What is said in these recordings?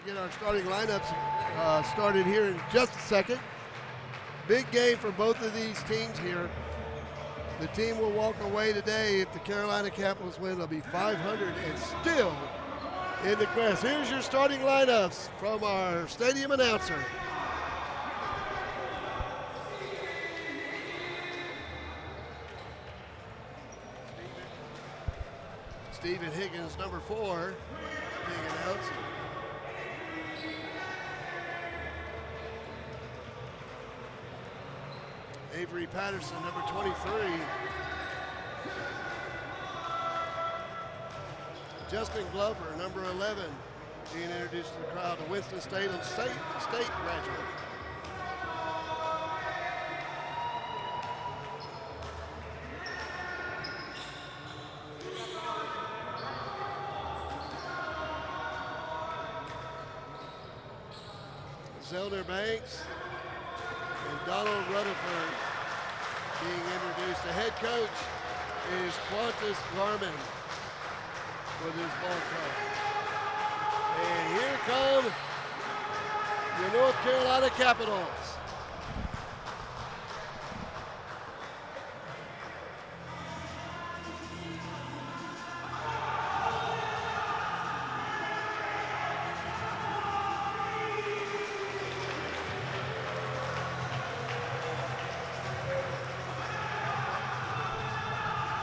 get our starting lineups started here in just a second. Big game for both of these teams here. The team will walk away today if the Carolina Capitals win. They'll be 500 and still in the quest. Here's your starting lineups from our stadium announcer. Stephen Higgins, number 4, being announced. Avery Patterson, number 23. Justin Glover, number 11, being introduced to the crowd, a Winston-Salem State graduate. Zelda Banks and Donald Rutherford being introduced. The head coach is Qantas Garmin with his ball club. And here come the North Carolina Capitals.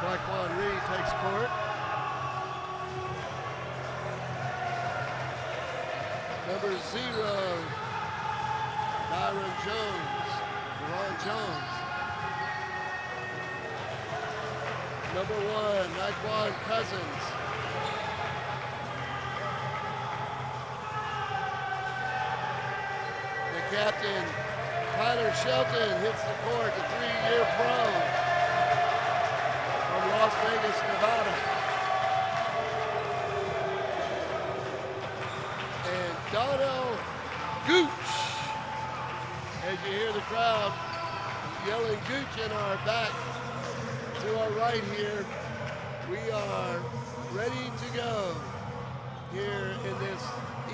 Raekwon Reed takes court. Number 0, Byron Jones, Ron Jones. Number 1, Naquan Cousins. The captain, Tyler Shelton, hits the court, the 3-year pro. Las Vegas, Nevada. And Donnell Gooch. As you hear the crowd yelling Gooch in our back to our right here, we are ready to go here in this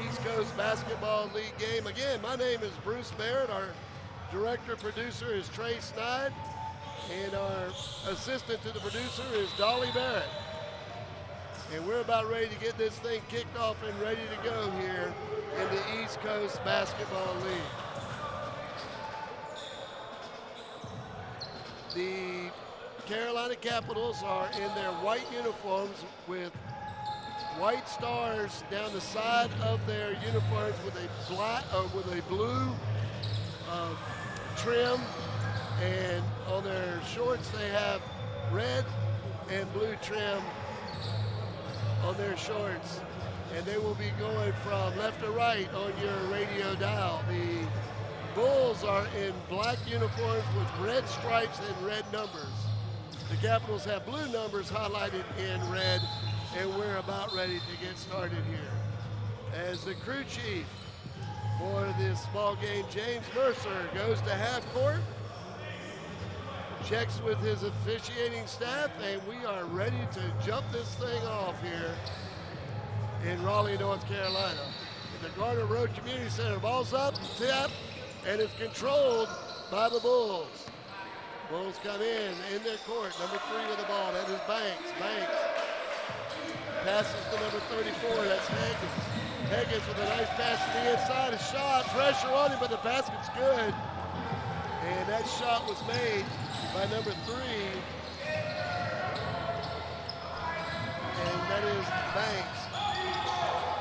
East Coast Basketball League game. Again, my name is Bruce Barrett. Our director producer is Trey Snide. And our assistant to the producer is Dolly Barrett. And we're about ready to get this thing kicked off and ready to go here in the East Coast Basketball League. The Carolina Capitals are in their white uniforms with white stars down the side of their uniforms with a blue trim. And on their shorts, they have red and blue trim on their shorts. And they will be going from left to right on your radio dial. The Bulls are in black uniforms with red stripes and red numbers. The Capitals have blue numbers highlighted in red, and we're about ready to get started here. As the crew chief for this ball game, James Mercer, goes to half court. Checks with his officiating staff, and we are ready to jump this thing off here in Raleigh, North Carolina. In the Garner Road Community Center, ball's up, tip, and it's controlled by the Bulls. Bulls come in their court. Number 3 with the ball, that is Banks. Banks passes to number 34, that's Higgins. Higgins with a nice pass to the inside, a shot, pressure on him, but the basket's good. And that shot was made by number 3, and that is Banks.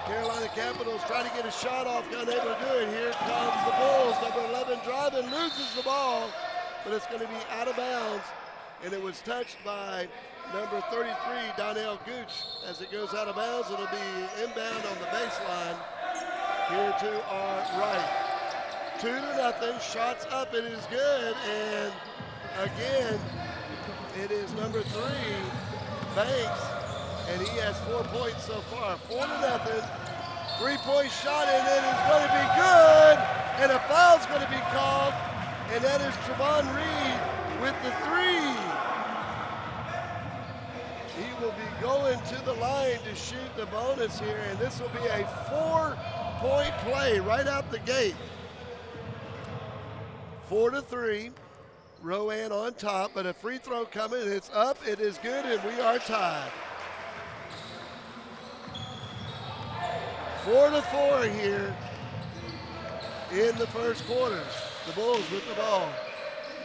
Carolina Capitals trying to get a shot off, unable to do it. Here comes the Bulls. Number 11 driving, loses the ball, but it's going to be out of bounds, and it was touched by number 33, Donnell Gooch. As it goes out of bounds, it'll be inbound on the baseline here to our right. 2-0, shots up, it is good, and again, it is number 3, Banks, and he has 4 points so far. 4-0, 3-point shot, and it is going to be good, and a foul's going to be called, and that is Trevon Reed with the 3. He will be going to the line to shoot the bonus here, and this will be a 4-point play right out the gate. 4-3. Rowan on top, but a free throw coming. It's up. It is good, and we are tied. 4-4 here in the first quarter. The Bulls with the ball.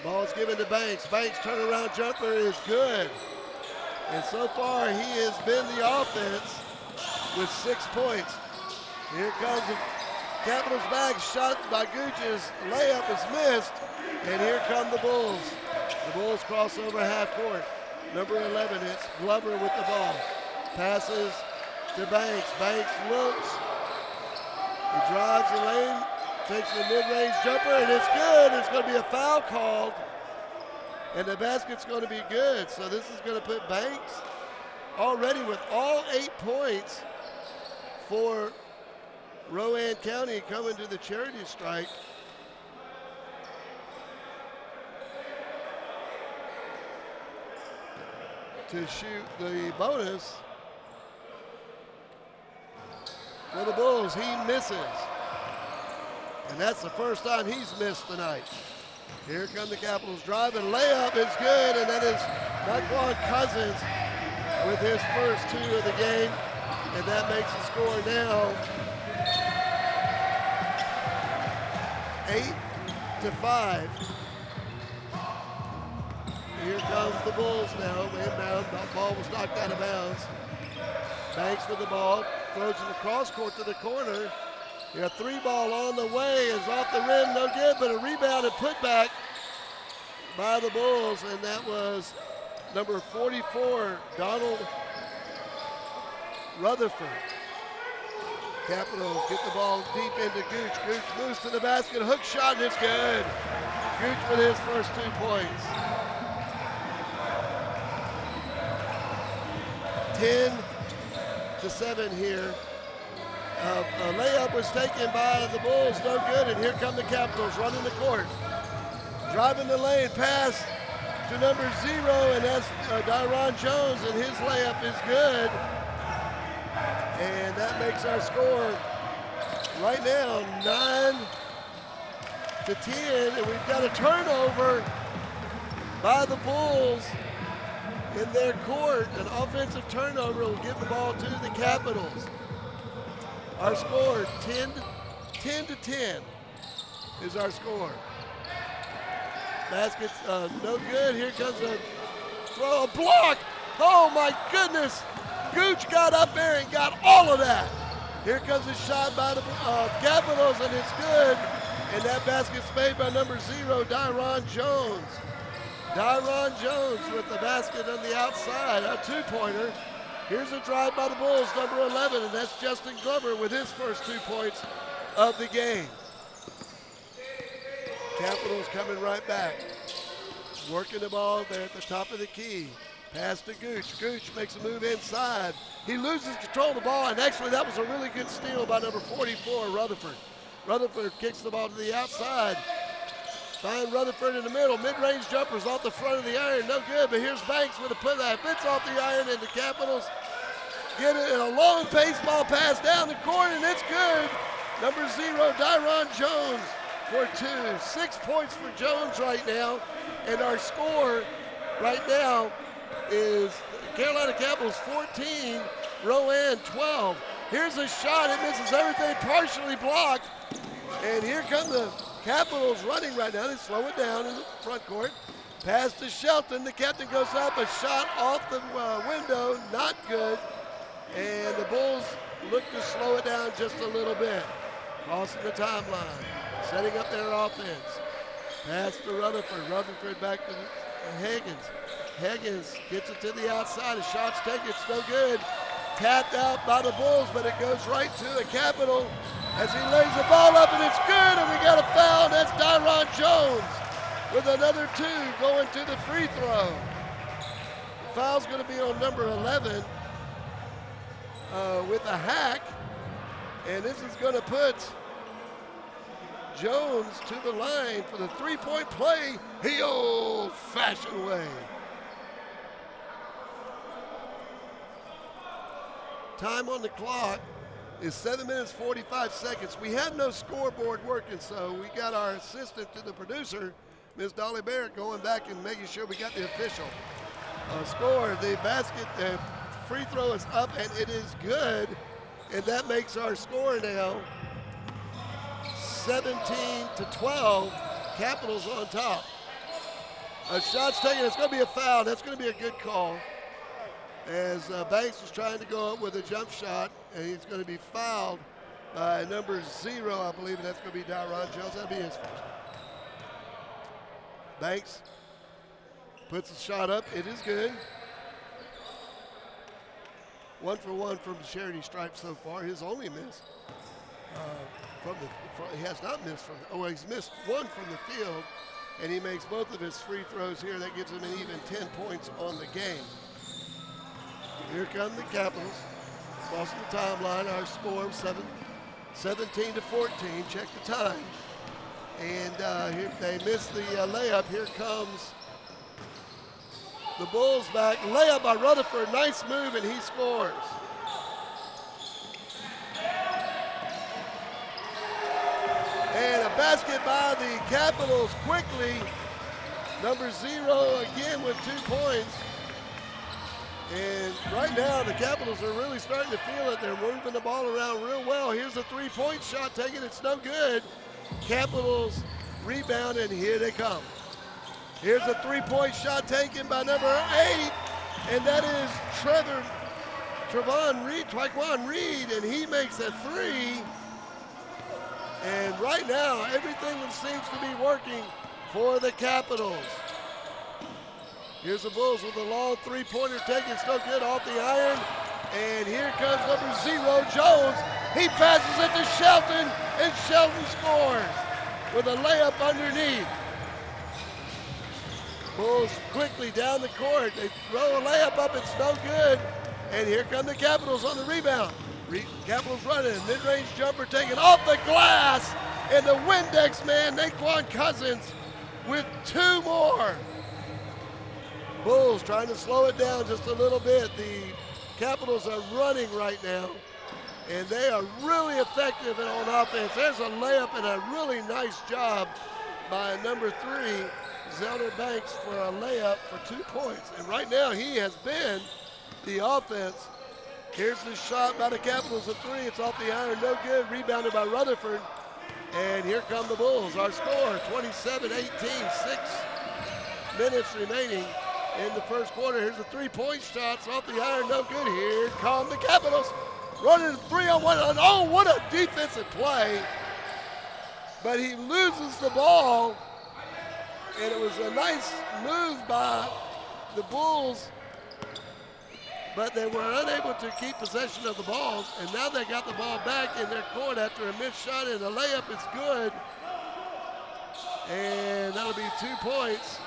Ball's given to Banks. Banks' turnaround jumper is good. And so far, he has been the offense with 6 points. Here comes the Capitals back. Shot by Gooch's layup is missed. And here come the Bulls. The Bulls cross over half court. Number 11, it's Glover with the ball. Passes to Banks. Banks looks. He drives the lane. Takes the mid-range jumper, and it's good. It's going to be a foul called, and the basket's going to be good. So this is going to put Banks already with all 8 points for Rowan County coming to the charity strike. To shoot the bonus for the Bulls. He misses. And that's the first time he's missed tonight. Here come the Capitals driving. Layup is good, and that is Marquand Cousins with his first 2 of the game. And that makes the score now 8-5. Here comes the Bulls now. Inbound. The ball was knocked out of bounds. Banks with the ball. Throws it across court to the corner. A 3-ball on the way is off the rim, no good, but a rebound and put back by the Bulls, and that was number 44, Donald Rutherford. Capitals get the ball deep into Gooch. Gooch moves to the basket, hook shot, and it's good. Gooch with his first 2 points. 10-7 here. A layup was taken by the Bulls, no good, and here come the Capitals running the court. Driving the lane, pass to number 0, and that's Dyron Jones, and his layup is good. And that makes our score right now 9-10, and we've got a turnover by the Bulls in their court. An offensive turnover will give the ball to the Capitals. Our score, 10-10 is our score. Basket's no good. Here comes a throw, a block. Oh my goodness. Gooch got up there and got all of that. Here comes a shot by the Capitals, and it's good. And that basket's made by number 0, Dyron Jones. Dyron Jones with the basket on the outside, a 2-pointer. Here's a drive by the Bulls, number 11, and that's Justin Glover with his first 2 points of the game. Capitals coming right back. Working the ball there at the top of the key. Pass to Gooch. Gooch makes a move inside. He loses control of the ball, and actually that was a really good steal by number 44, Rutherford. Rutherford kicks the ball to the outside. Find Rutherford in the middle. Mid-range jumpers off the front of the iron. No good, but here's Banks with a putback. Fits off the iron, and the Capitals get it in a long baseball pass down the court, and it's good. Number 0, Dyron Jones for 2. 6 points for Jones right now, and our score right now is Carolina Capitals 14, Rowan 12. Here's a shot. It misses everything, partially blocked. And here come the Capitals running right now. They slow it down in the front court. Pass to Shelton. The captain goes up. A shot off the window. Not good. And the Bulls look to slow it down just a little bit. Crossing the timeline. Setting up their offense. Pass to Rutherford. Rutherford back to Higgins. Higgins gets it to the outside. A shot's taken. It's no good. Tapped out by the Bulls, but it goes right to the Capital as he lays the ball up, and it's good, and we got a foul. That's Dyron Jones with another 2 going to the free throw. The foul's going to be on number 11 with a hack, and this is going to put Jones to the line for the 3-point play the old-fashioned way. Time on the clock, is 7 minutes 45 seconds. We have no scoreboard working, so we got our assistant to the producer, Ms. Dolly Barrett, going back and making sure we got the official score. The basket, the free throw is up, and it is good, and that makes our score now 17-12. Capitals on top. A shot's taken. It's going to be a foul. That's going to be a good call. As Banks was trying to go up with a jump shot, and he's going to be fouled by number 0, I believe, and that's going to be Dyron Jones. That'll be his first. Banks puts the shot up. It is good. 1 for 1 from the charity stripe so far. His only miss. He has not missed from. He's missed 1 from the field, and he makes both of his free throws here. That gives him an even 10 points on the game. Here come the Capitals. Across the timeline, our score 17-14. Check the time. And here they miss the layup. Here comes the Bulls back. Layup by Rutherford. Nice move, and he scores. And a basket by the Capitals quickly. Number 0 again with 2 points. And right now the Capitals are really starting to feel it. They're moving the ball around real well. Here's a 3-point shot taken. It's no good. Capitals rebound, and here they come. Here's a 3-point shot taken by number 8, and that is Taekwon Reed, and he makes a 3. And right now, everything seems to be working for the Capitals. Here's the Bulls with a long 3-pointer taken, still good off the iron. And here comes number 0, Jones. He passes it to Shelton, and Shelton scores with a layup underneath. Bulls quickly down the court. They throw a layup up, it's no good. And here come the Capitals on the rebound. Capitals running, mid-range jumper taken off the glass. And the Windex man, Naquan Cousins, with 2 more. Bulls trying to slow it down just a little bit. The Capitals are running right now, and they are really effective on offense. There's a layup and a really nice job by number 3, Zelda Banks, for a layup for 2 points. And right now he has been the offense. Here's the shot by the Capitals, a 3. It's off the iron, no good. Rebounded by Rutherford. And here come the Bulls. Our score, 27-18, 6 minutes remaining in the first quarter. Here's a 3-point shot. It's off the iron, no good. Here come the Capitals. Running 3-on-1. Oh, what a defensive play. But he loses the ball. And it was a nice move by the Bulls, but they were unable to keep possession of the ball. And now they got the ball back in their court after a missed shot, and the layup is good. And that'll be 2 points.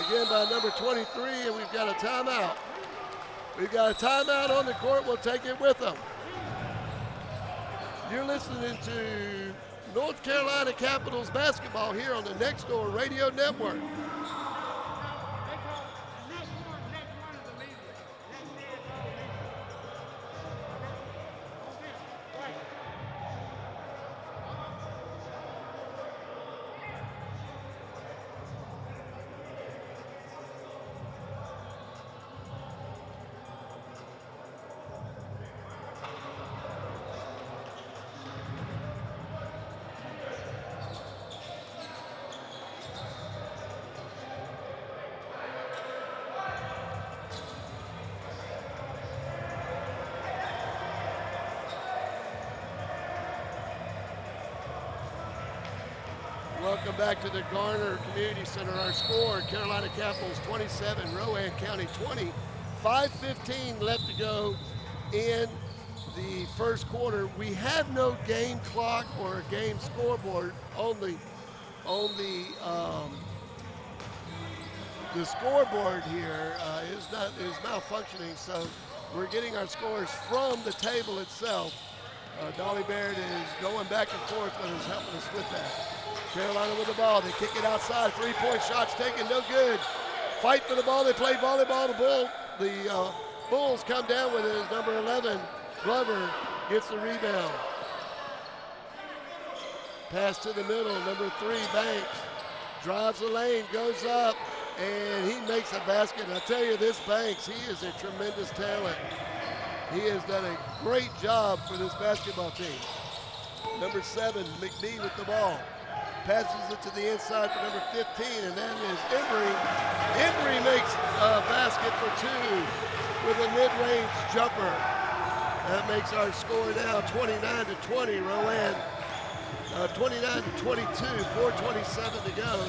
Again by number 23, and we've got a timeout. We've got a timeout on the court. We'll take it with them. You're listening to North Carolina Capitals basketball here on the Next Door Radio Network. Welcome back to the Garner Community Center. Our score, Carolina Capitals 27, Rowan County 20. 5:15 left to go in the first quarter. We have no game clock or a game scoreboard on the scoreboard here is malfunctioning, so we're getting our scores from the table itself. Dolly Barrett is going back and forth, but is helping us with that. Carolina with the ball. They kick it outside. 3-point shots taken, no good. Fight for the ball. They play volleyball. The Bulls come down with it as number 11, Glover, gets the rebound. Pass to the middle, number 3, Banks. Drives the lane, goes up, and he makes a basket. I tell you, this Banks, he is a tremendous talent. He has done a great job for this basketball team. Number 7, McBee with the ball. Passes it to the inside for number 15, and that is Embry. Embry makes a basket for 2 with a mid-range jumper. That makes our score now 29-20, Rowan. 29-22, 4:27 to go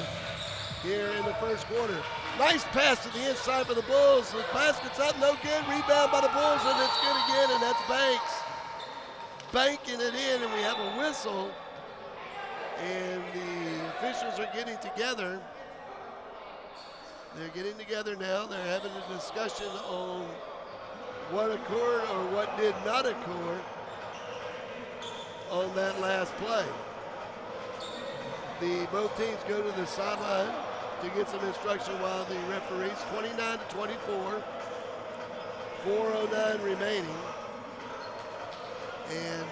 here in the first quarter. Nice pass to the inside for the Bulls. The basket's up, no good. Rebound by the Bulls, and it's good again, and that's Banks. Banking it in, and we have a whistle. And the officials are getting together. They're getting together now. They're having a discussion on what occurred or what did not occur on that last play. Both teams go to the sideline to get some instruction while the referees, 29-24, 4:09 remaining. And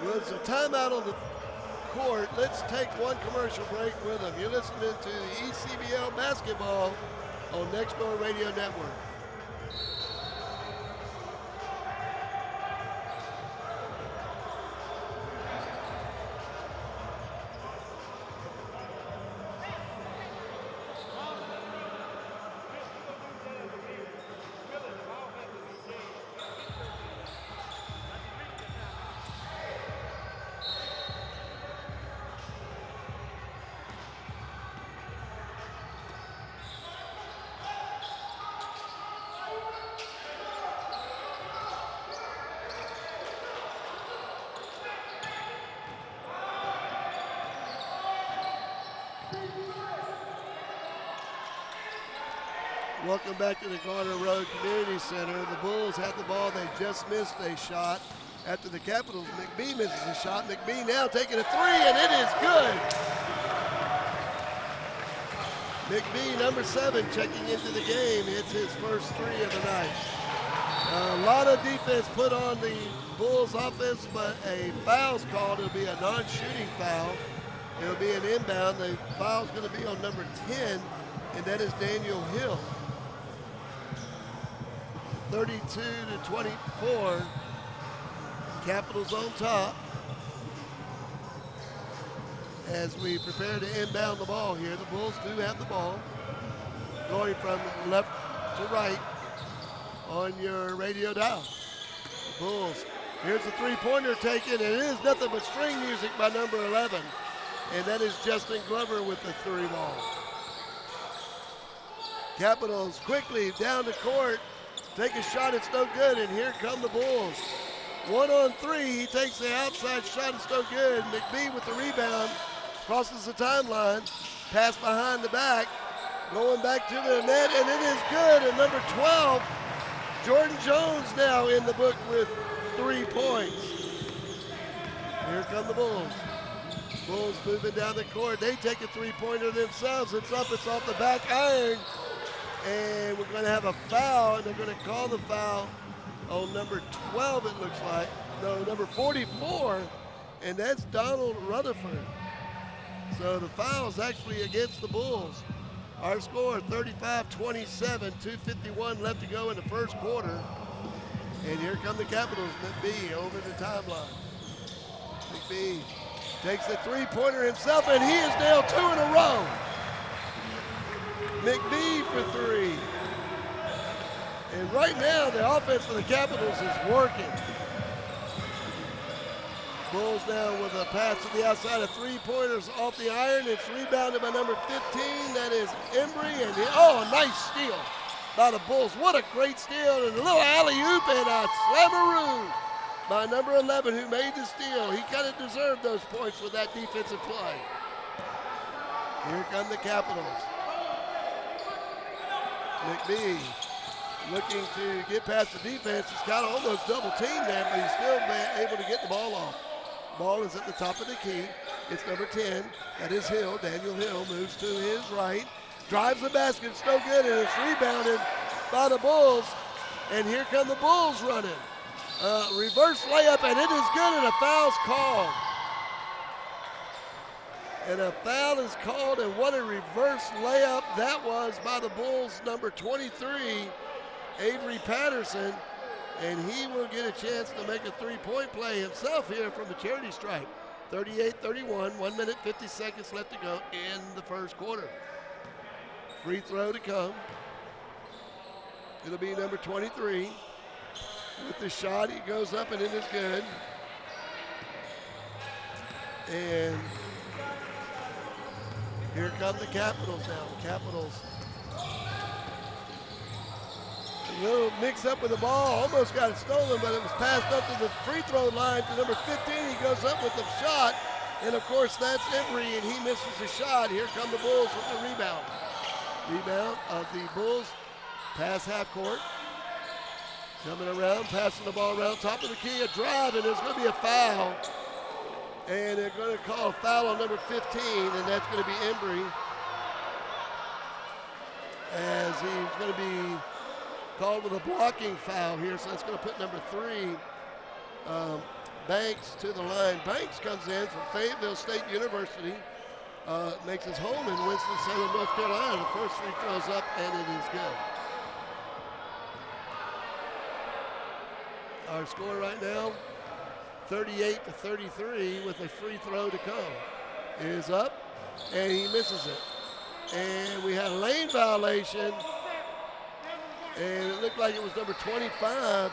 was a timeout on the court. Let's take one commercial break with them. You're listening to the ECBL basketball on Next Door Radio Network. Welcome back to the Garner Road Community Center. The Bulls had the ball. They just missed a shot. After the Capitals, McBee misses a shot. McBee now taking a 3, and it is good. McBee, number 7, checking into the game. It's his first 3 of the night. A lot of defense put on the Bulls offense, but a foul's called. It'll be a non-shooting foul. It'll be an inbound. The foul's going to be on number 10, and that is Daniel Hill. 32-24. Capitals on top as we prepare to inbound the ball here. The Bulls do have the ball. Going from left to right on your radio dial. The Bulls. Here's the three-pointer taken, and it is nothing but string music by number 11. And that is Justin Glover with the 3 ball. Capitals quickly down the court. Take a shot, it's no good, and here come the Bulls. 1-on-3, he takes the outside shot, it's no good. McBee with the rebound, crosses the timeline, pass behind the back, going back to the net, and it is good. And number 12, Jordan Jones now in the book with 3 points. Here come the Bulls. Bulls moving down the court. They take a 3-pointer themselves. It's up, it's off the back iron. And we're going to have a foul, and they're going to call the foul on number 12, it looks like. No, number 44, and that's Donald Rutherford. So the foul is actually against the Bulls. Our score, 35-27, 2:51 left to go in the first quarter. And here come the Capitals, McBee over the timeline. McBee takes the 3-pointer himself, and he has nailed 2 in a row. McBee for 3. And right now, the offense for the Capitals is working. Bulls now with a pass to the outside of 3-pointers off the iron. It's rebounded by number 15. That is Embry. And a nice steal by the Bulls. What a great steal. And a little alley-oop and a slammeroo by number 11 who made the steal. He kind of deserved those points with that defensive play. Here come the Capitals. McBee looking to get past the defense. He's got almost double teamed there, but he's still able to get the ball off. Ball is at the top of the key. It's number 10. That is Hill. Daniel Hill moves to his right. Drives the basket. It's no good, and it's rebounded by the Bulls. And here come the Bulls running. Reverse layup, and it is good, and a foul's called. And a foul is called, and what a reverse layup that was by the Bulls, number 23, Avery Patterson. And he will get a chance to make a three-point play himself here from the charity stripe. 38-31, 1 minute, 50 seconds left to go in the first quarter. Free throw to come. It'll be number 23. With the shot, he goes up and it is good. And here come the Capitals now. The Capitals, a little mix up with the ball, almost got it stolen, but it was passed up to the free throw line to number 15. He goes up with the shot, and of course that's Embry, and he misses the shot. Here come the Bulls with the rebound. Rebound of the Bulls, pass half court. Coming around, passing the ball around, top of the key, a drive, and there's going to be a foul. And they're going to call a foul on number 15, and that's going to be Embry. As he's going to be called with a blocking foul here, so that's going to put number 3, Banks, to the line. Banks comes in from Fayetteville State University, makes his home in Winston-Salem, North Carolina. The first free throws up, and it is good. Our score right now, 38-33, with a free throw to come. Is up, and he misses it. And we had a lane violation, and it looked like it was number 25.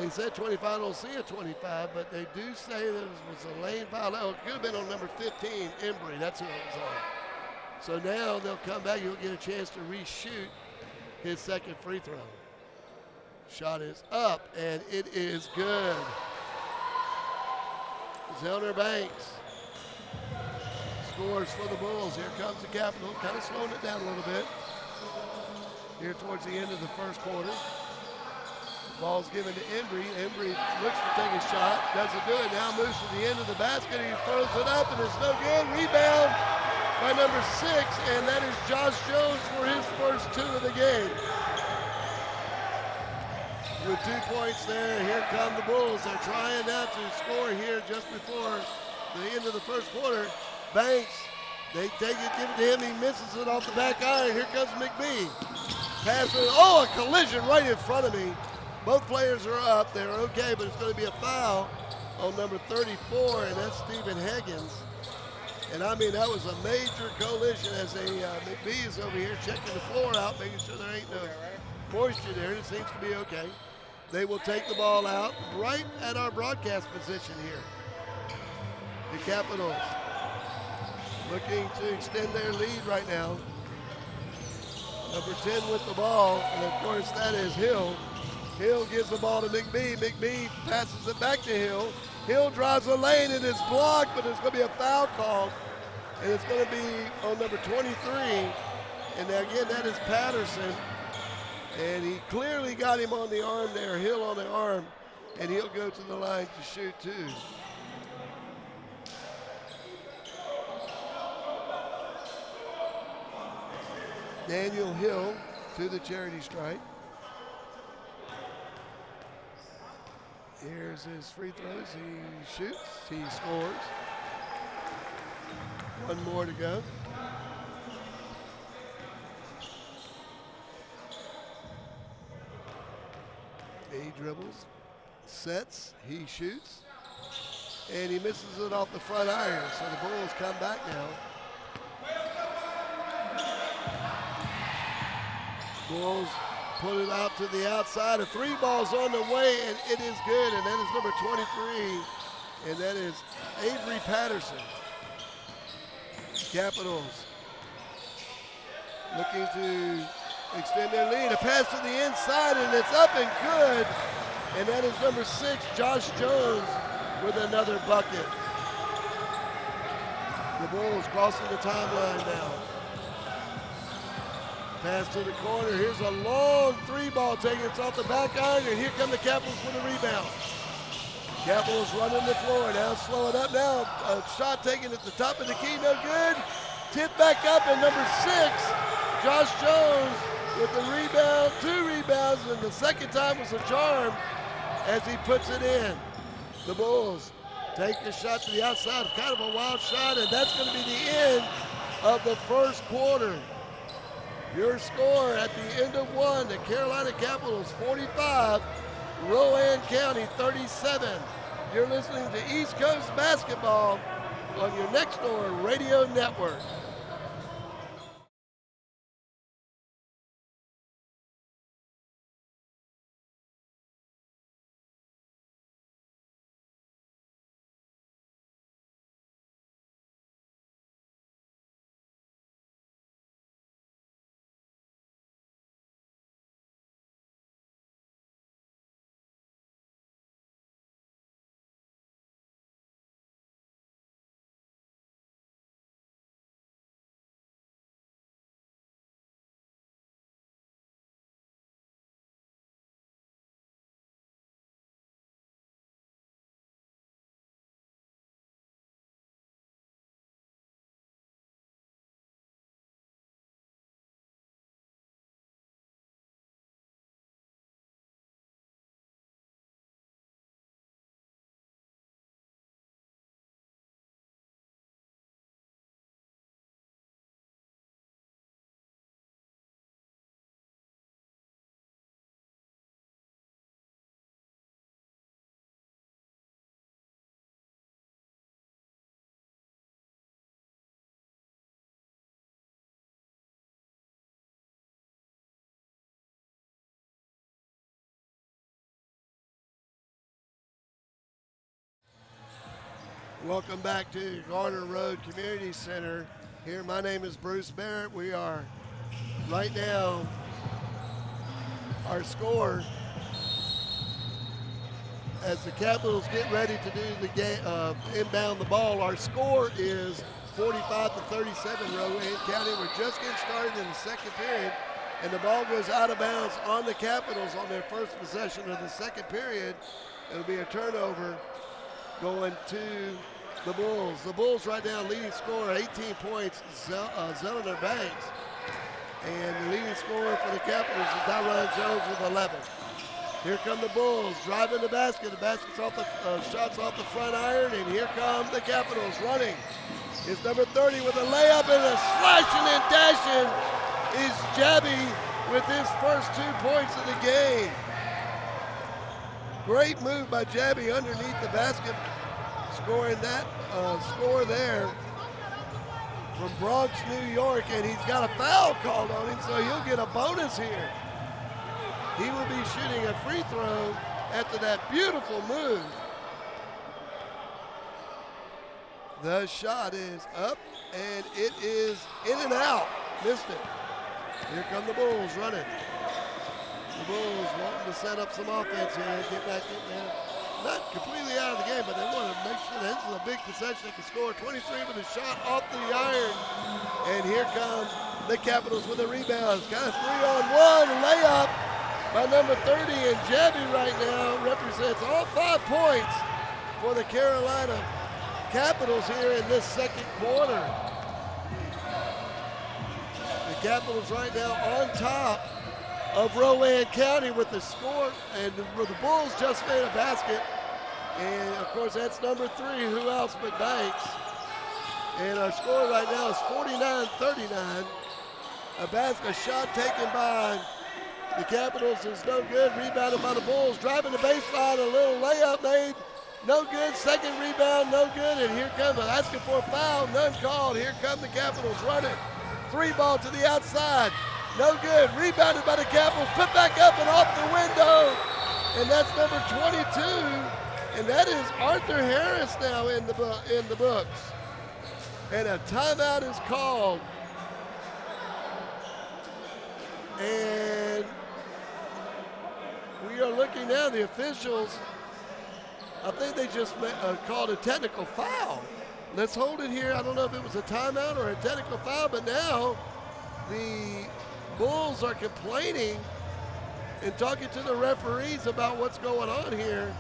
He said 25, I don't see a 25, but they do say that it was a lane violation. It could have been on number 15, Embry, that's who it was on. So now they'll come back, he'll get a chance to reshoot his second free throw. Shot is up, and it is good. Zellner Banks scores for the Bulls. Here comes the Capitol, kind of slowing it down a little bit here towards the end of the first quarter. Ball's given to Embry. Embry looks to take a shot, doesn't do it. Now moves to the end of the basket. He throws it up, and it's no good. Rebound by number 6, and that is Josh Jones for his first 2 of the game. With 2 points there, here come the Bulls. They're trying now to score here just before the end of the first quarter. Banks, they take it, give it to him. He misses it off the back iron. Here comes McBee. Passing, a collision right in front of me. Both players are up. They're okay, but it's going to be a foul on number 34, and that's Stephen Higgins. And I mean, that was a major collision as McBee is over here checking the floor out, making sure there ain't no moisture there. It seems to be okay. They will take the ball out right at our broadcast position here. The Capitals looking to extend their lead right now. Number 10 with the ball, and of course that is Hill. Hill gives the ball to McBee. McBee passes it back to Hill. Hill drives a lane, and it's blocked, but there's going to be a foul call, and it's going to be on number 23. And again, that is Patterson. And he clearly got him on the arm there, Hill on the arm, and he'll go to the line to shoot 2. Daniel Hill to the charity stripe. Here's his free throws. He shoots, he scores. 1 more to go. He dribbles, sets, he shoots, and he misses it off the front iron. So the Bulls come back now. Bulls put it out to the outside. A 3 ball's on the way, and it is good. And that is number 23, and that is Avery Patterson. Capitals looking to extend their lead. A pass to the inside, and it's up and good. And that is number 6, Josh Jones, with another bucket. The Bulls crossing the timeline now. Pass to the corner. Here's a long 3 ball taken. It's off the back iron, and here come the Capitals with a rebound. Capitals running the floor. Now slow it up now. A shot taken at the top of the key, no good. Tip back up, and number 6, Josh Jones, with the rebound, 2 rebounds, and the second time was a charm as he puts it in. The Bulls take the shot to the outside, kind of a wild shot, and that's going to be the end of the first quarter. Your score at the end of one, the Carolina Capitals 45, Rowan County 37. You're listening to East Coast Basketball on your Next Door Radio Network. Welcome back to Garner Road Community Center. Here, my name is Bruce Barrett. We are right now, our score as the Capitals get ready to do the game, inbound the ball. Our score is 45-37, Rowan County. We're just getting started in the second period, and the ball goes out of bounds on the Capitals on their first possession of the second period. It'll be a turnover going to the Bulls. The Bulls right now leading scorer, 18 points, Zellner Banks. And the leading scorer for the Capitals is Daron Jones with 11. Here come the Bulls driving the basket. The basket's off the shots off the front iron, and here come the Capitals running. It's number 30 with a layup and a slashing and dashing is Jabby with his first 2 points of the game. Great move by Jabby underneath the basket, scoring that score there from Bronx, New York, and he's got a foul called on him, so he'll get a bonus here. He will be shooting a free throw after that beautiful move. The shot is up, and it is in and out. Missed it. Here come the Bulls running. The Bulls wanting to set up some offense here, get back in there. Not completely out of the game, but they want to make sure that this is a big possession. They can score 23 with a shot off the iron. And here come the Capitals with a rebound. It's kind of 3-on-1 layup by number 30. And Jabby right now represents all 5 points for the Carolina Capitals here in this second quarter. The Capitals right now on top of Rowan County with the score, and the Bulls just made a basket, and of course that's number 3, who else but Banks. And our score right now is 49-39. A shot taken by the Capitals is no good, rebounded by the Bulls, driving the baseline, a little layup made, no good, second rebound, no good, and here comes, asking for a foul, none called. Here come the Capitals running, 3 ball to the outside. No good, rebounded by the Capitals, put back up and off the window, and that's number 22, and that is Arthur Harris now in the books. And a timeout is called, and we are looking now, the officials, I think they just called a technical foul. Let's hold it here. I don't know if it was a timeout or a technical foul, but now the Bulls are complaining and talking to the referees about what's going on here.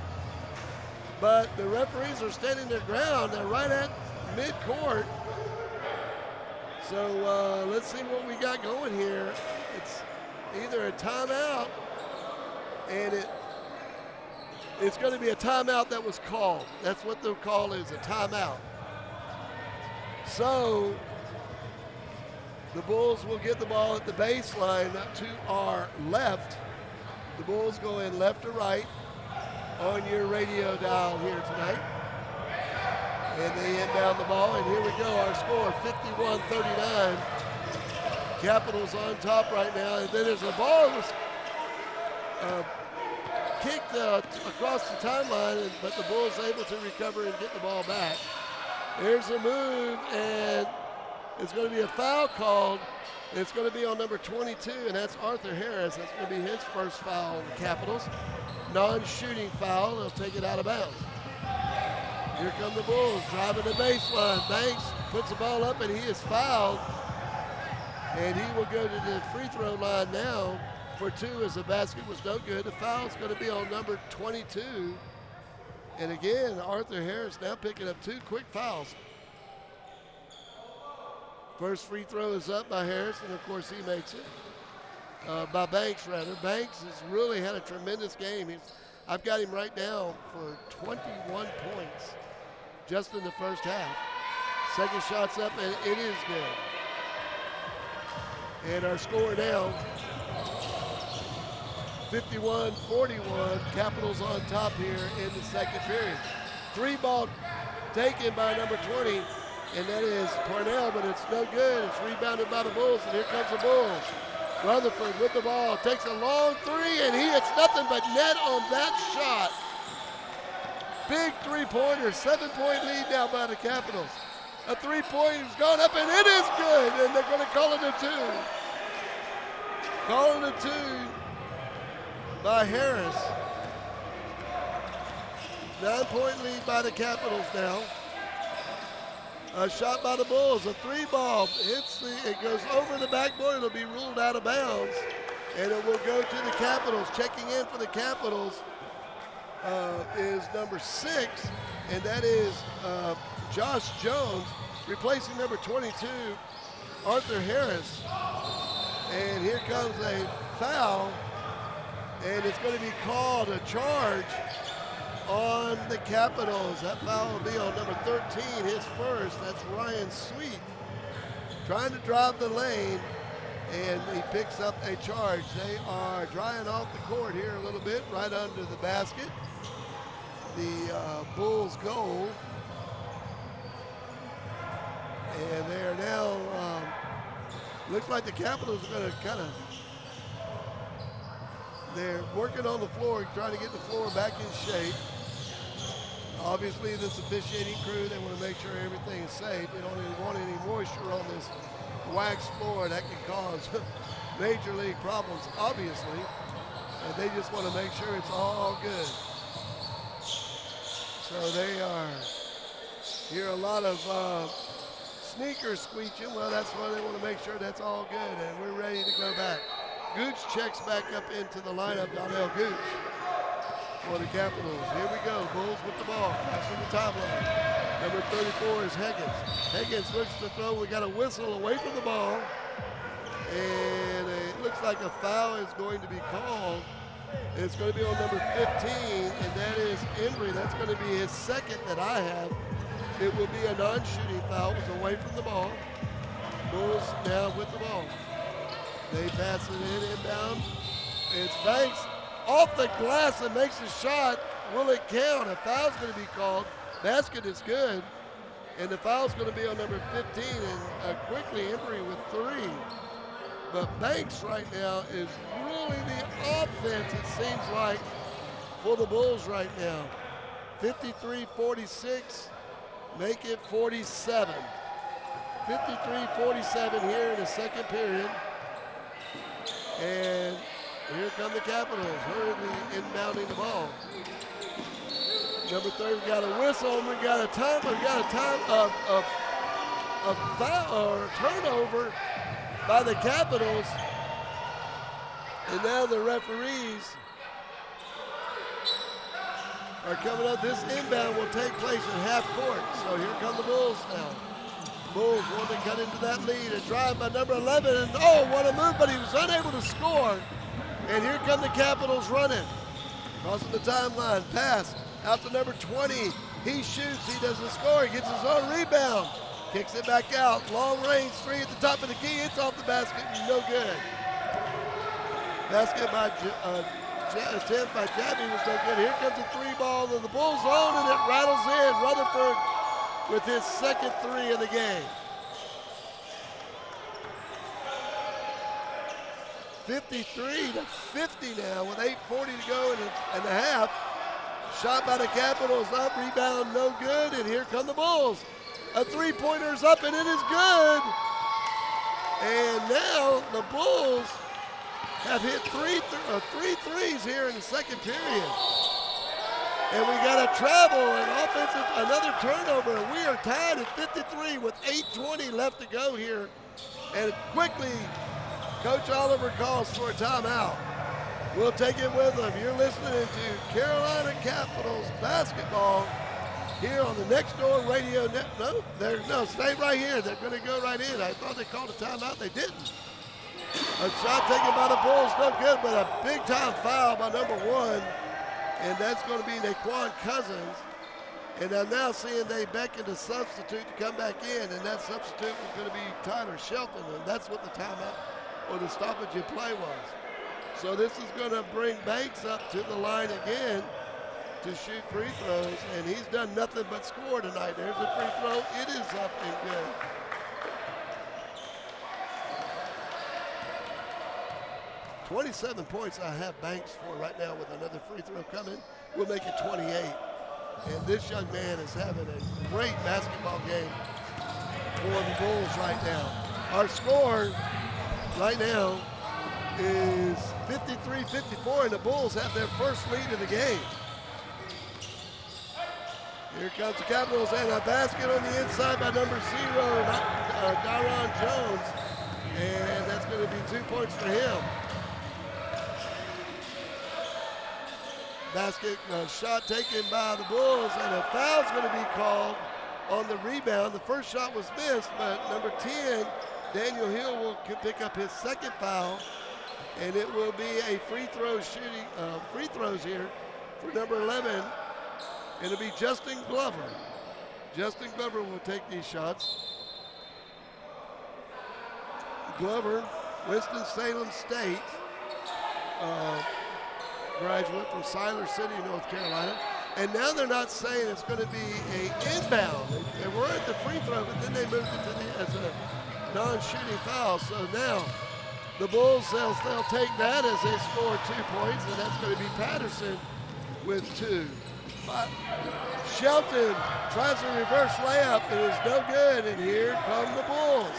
But the referees are standing their ground. They're right at midcourt. So let's see what we got going here. either a timeout, and it's going to be a timeout that was called. That's what the call is, a timeout. So the Bulls will get the ball at the baseline to our left. The Bulls go in left to right on your radio dial here tonight. And they inbound the ball, and here we go. Our score, 51-39. Capitals on top right now. And then as the ball was kicked across the timeline, but the Bulls able to recover and get the ball back. There's a move, and it's going to be a foul called. It's going to be on number 22, and that's Arthur Harris. That's going to be his first foul on the Capitals. Non-shooting foul. They'll take it out of bounds. Here come the Bulls driving the baseline. Banks puts the ball up, and he is fouled. And he will go to the free throw line now for two as the basket was no good. The foul is going to be on number 22. And again, Arthur Harris now picking up two quick fouls. First free throw is up by Harris, and of course he makes it. By Banks, rather. Banks has really had a tremendous game. I've got him right now for 21 points just in the first half. Second shot's up, and it is good. And our score now, 51-41, Capitals on top here in the second period. Three ball taken by number 20, and that is Parnell, but it's no good. It's rebounded by the Bulls, and here comes the Bulls. Rutherford with the ball, takes a long three, and he hits nothing but net on that shot. Big three-pointer, 7-point lead now by the Capitals. A three-pointer's gone up, and it is good, and they're going to call it a two. Calling a two by Harris. 9-point lead by the Capitals now. A shot by the Bulls, a three ball, it goes over the backboard, it'll be ruled out of bounds, and it will go to the Capitals. Checking in for the Capitals is number 6, and that is Josh Jones, replacing number 22, Arthur Harris. And here comes a foul, and it's going to be called a charge on the Capitals. That foul will be on number 13, his first. That's Ryan Sweet. Trying to drive the lane, and he picks up a charge. They are drying off the court here a little bit, right under the basket. The Bulls goal. And they are now, looks like the Capitals are going to kind of, they're working on the floor, trying to get the floor back in shape. Obviously, this officiating crew, they want to make sure everything is safe. They don't even want any moisture on this wax floor. That can cause major league problems, obviously. And they just want to make sure it's all good. So they are, hear a lot of sneakers squeaking. Well, that's why they want to make sure that's all good. And we're ready to go back. Gooch checks back up into the lineup, Donnell Gooch. For the Capitals. Here we go. Bulls with the ball. Pass from the timeline. Number 34 is Higgins. Higgins looks to throw. We got a whistle away from the ball. And it looks like a foul is going to be called. It's going to be on number 15, and that is Embry. That's going to be his second that I have. It will be a non-shooting foul. It's away from the ball. Bulls now with the ball. They pass it inbound. It's Banks. Off the glass and makes a shot. Will it count? A foul's going to be called. Basket is good. And the foul's going to be on number 15. And quickly Embry with 3. But Banks right now is really the offense, it seems like, for the Bulls right now. 53-46. Make it 47. 53-47 here in the second period. And here come the Capitals, hurriedly inbounding the ball. Number 30 got a whistle, and we got a foul or turnover by the Capitals. And now the referees are coming up. This inbound will take place at half court. So here come the Bulls now. Bulls want to cut into that lead. A drive by number 11. And oh, what a move, but he was unable to score. And here come the Capitals running. Crossing the timeline. Pass out to number 20. He shoots. He doesn't score. He gets his own rebound. Kicks it back out. Long range three at the top of the key. It's off the basket. No good. Basket by attempt by Jabby was no good. Here comes the three ball to the Bulls zone, and it rattles in. Rutherford with his second three of the game. 53-50 now with 8:40 to go and a half. Shot by the Capitals up, rebound no good, and here come the Bulls. A three-pointer's up, and it is good. And now the Bulls have hit three threes here in the second period. And we got a travel and offensive, another turnover, and we are tied at 53 with 8:20 left to go here. And quickly, Coach Oliver calls for a timeout. We'll take it with him. You're listening to Carolina Capitals basketball here on the Next Door Radio Net. No, stay right here. They're going to go right in. I thought they called a timeout. They didn't. A shot taken by the Bulls, no good, but a big-time foul by number 1, and that's going to be Naquan Cousins. And I'm now seeing they beckon a substitute to come back in, and that substitute was going to be Tyler Shelton, and that's what the timeout or the stoppage in play was. So this is going to bring Banks up to the line again to shoot free throws, and he's done nothing but score tonight. There's a free throw. It is up and good. $27 points I have Banks for right now with another free throw coming. We'll make it 28. And this young man is having a great basketball game for the Bulls right now. Our score right now is 53-54, and the Bulls have their first lead of the game. Here comes the Capitals, and a basket on the inside by number 0, Daron Jones. And that's going to be 2 points for him. Basket shot taken by the Bulls, and a foul's going to be called on the rebound. The first shot was missed, but number 10, Daniel Hill, will pick up his second foul, and it will be a free throws here for number 11. It'll be Justin Glover. Justin Glover will take these shots. Glover, Winston-Salem State graduate from Siler City, North Carolina. And now they're not saying it's going to be an inbound. They were at the free throw, but then they moved it to as a non-shooting foul. So now the Bulls, they'll take that as they score 2 points, and that's going to be Patterson with 2. Shelton tries a reverse layup. It is no good, and here come the Bulls.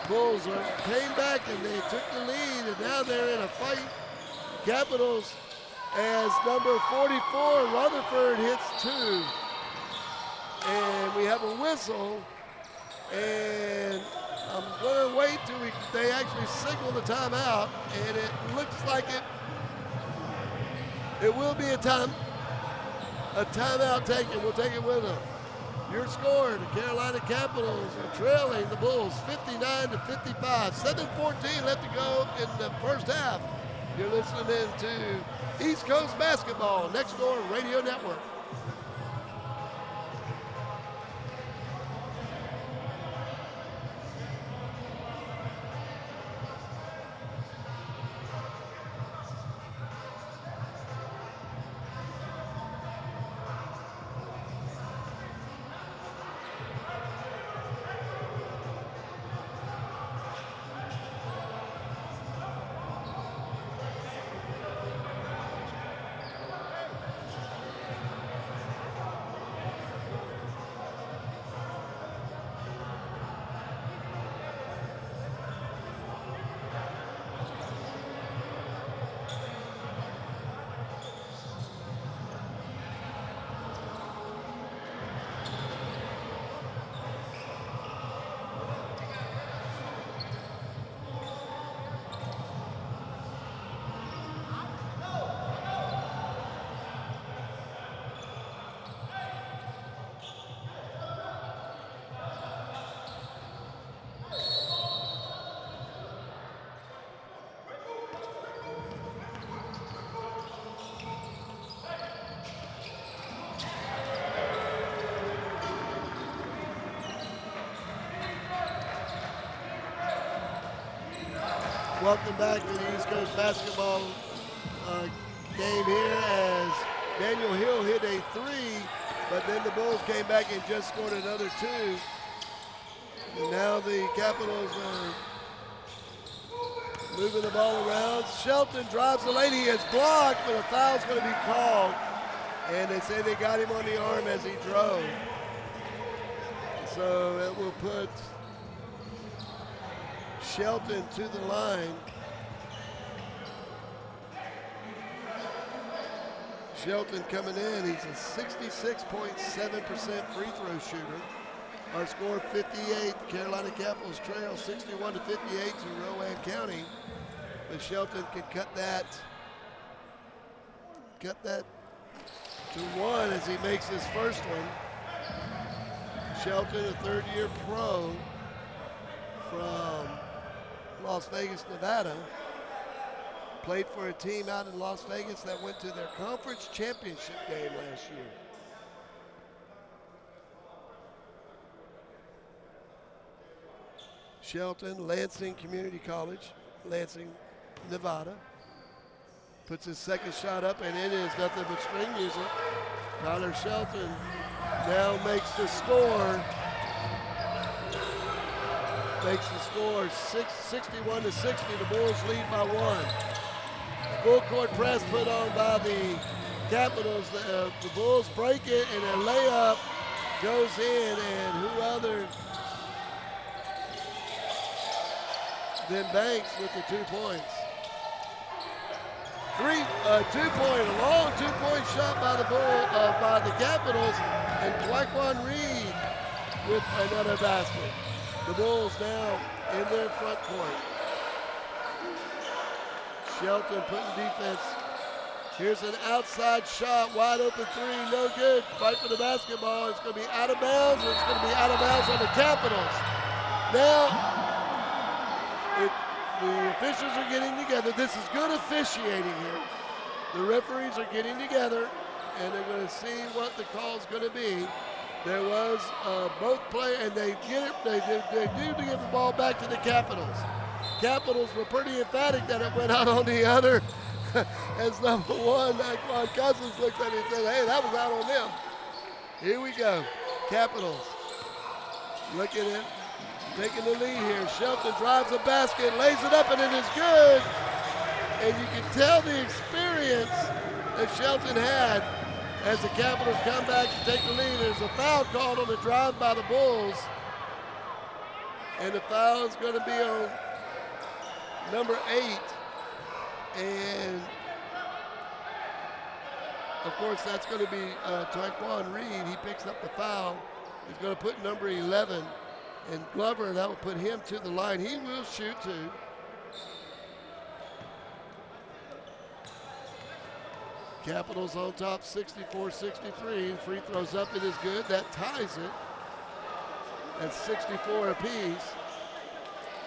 Bulls came back, and they took the lead, and now they're in a fight. Capitals, as number 44, Rutherford, hits 2. And we have a whistle, and I'm going to wait till they actually signal the timeout, and it looks like it will be a timeout taken. We'll take it with them. Your score, the Carolina Capitals are trailing the Bulls 59-55. 7:14 left to go in the first half. You're listening to East Coast Basketball, Next Door Radio Network. Welcome back to the East Coast basketball game here as Daniel Hill hit a three, but then the Bulls came back and just scored another two. And now the Capitals are moving the ball around. Shelton drives the lane. He is blocked, but a foul's going to be called. And they say they got him on the arm as he drove. So it will put Shelton to the line. Shelton coming in. He's a 66.7% free throw shooter. Our score 58. Carolina Capitals trail 61-58 to Rowan County. But Shelton can cut that to one as he makes his first one. Shelton, a third-year pro from Las Vegas, Nevada. Played for a team out in Las Vegas that went to their conference championship game last year. Shelton, Lansing Community College, Lansing, Nevada. Puts his second shot up, and it is nothing but string music. Tyler Shelton now makes the score. Makes the score 61-60. The Bulls lead by one. Full court press put on by the Capitals. The Bulls break it, and a layup goes in, and who other than Banks with the 2 points. A long two-point shot by the Capitals, and Twaquan Reed with another basket. The Bulls now in their front court. Shelton putting defense. Here's an outside shot, wide open three, no good. Fight for the basketball. It's going to be out of bounds, or it's going to be out of bounds on the Capitals. Now, the officials are getting together. This is good officiating here. The referees are getting together, and they're going to see what the call is going to be. There was both players, and they do give the ball back to the Capitals. Capitals were pretty emphatic that it went out on the other. As number one, Quan Cousins looked at it and said, hey, that was out on them. Here we go. Capitals. Look at it. Taking the lead here. Shelton drives the basket, lays it up, and it is good. And you can tell the experience that Shelton had as the Capitals come back to take the lead. There's a foul called on the drive by the Bulls. And the foul is going to be on number 8. And, of course, that's going to be Twaquan Reed. He picks up the foul. He's going to put number 11. And Glover, that will put him to the line. He will shoot too. Capitals on top, 64-63. Free throws up, it is good. That ties it. That's 64 apiece.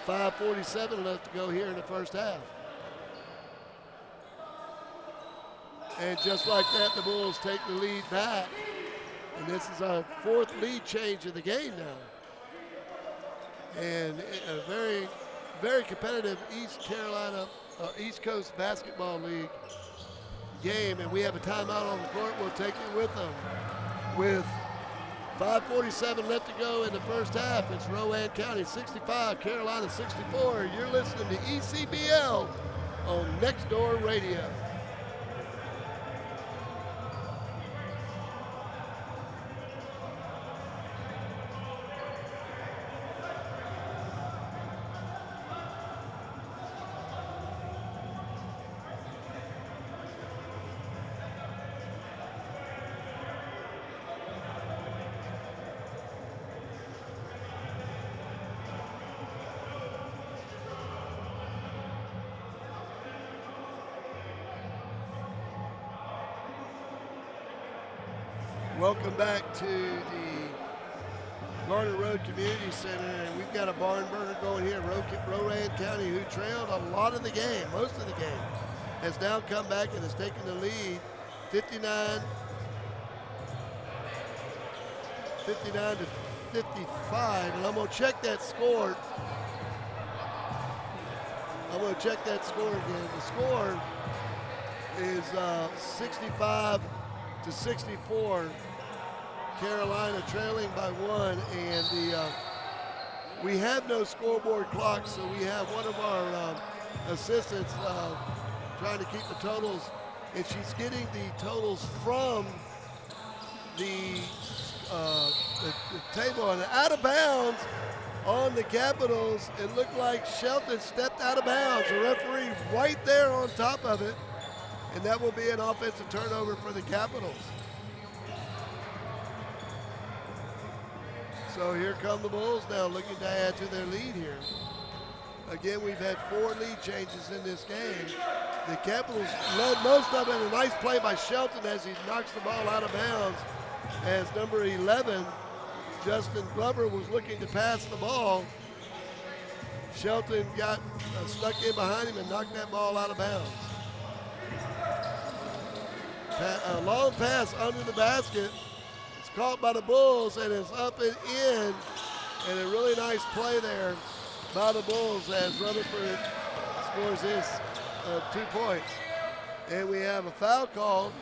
5:47 left to go here in the first half. And just like that, the Bulls take the lead back. And this is our 4th lead change of the game now. And a very, very competitive East Coast Basketball League game. And we have a timeout on the court. We'll take it with them. With 5:47 left to go in the first half, it's Rowan County 65, Carolina 64. You're listening to ECBL on Next Door Radio. Welcome back to the Garner Road Community Center, and we've got a barn burner going here. Rowan County, who trailed a lot of the game, most of the game, has now come back and has taken the lead 59 to 55. And I'm going to check that score. I'm going to check that score again. The score is 65-64. Carolina trailing by 1, and we have no scoreboard clock, so we have one of our assistants trying to keep the totals, and she's getting the totals from the table. And out of bounds on the Capitals, it looked like Shelton stepped out of bounds. The referee right there on top of it, and that will be an offensive turnover for the Capitals. So here come the Bulls now, looking to add to their lead here. Again, we've had 4 lead changes in this game. The Capitals led most of it. A nice play by Shelton as he knocks the ball out of bounds, as number 11, Justin Glover, was looking to pass the ball. Shelton got stuck in behind him and knocked that ball out of bounds. A long pass under the basket. It's caught by the Bulls and is up and in. And a really nice play there by the Bulls as Rutherford scores his 2 points. And we have a foul called.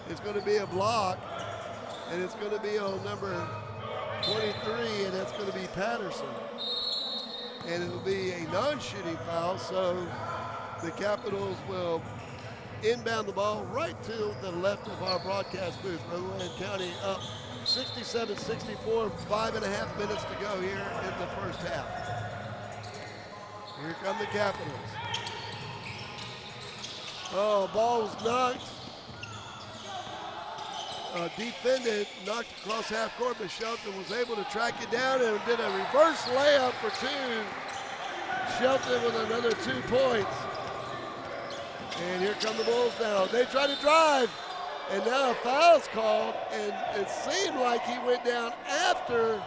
It's going to be a block. And it's going to be on number 23, and that's going to be Patterson. And it'll be a non-shooting foul, so the Capitals will inbound the ball right to the left of our broadcast booth. Rowan County up 67-64, 5.5 minutes to go here in the first half. Here come the Capitals. Oh, ball was knocked. Defended, knocked across half court, but Shelton was able to track it down and did a reverse layup for 2. Shelton with another 2 points. And here come the Bulls now. They try to drive, and now a foul's called, and it seemed like he went down after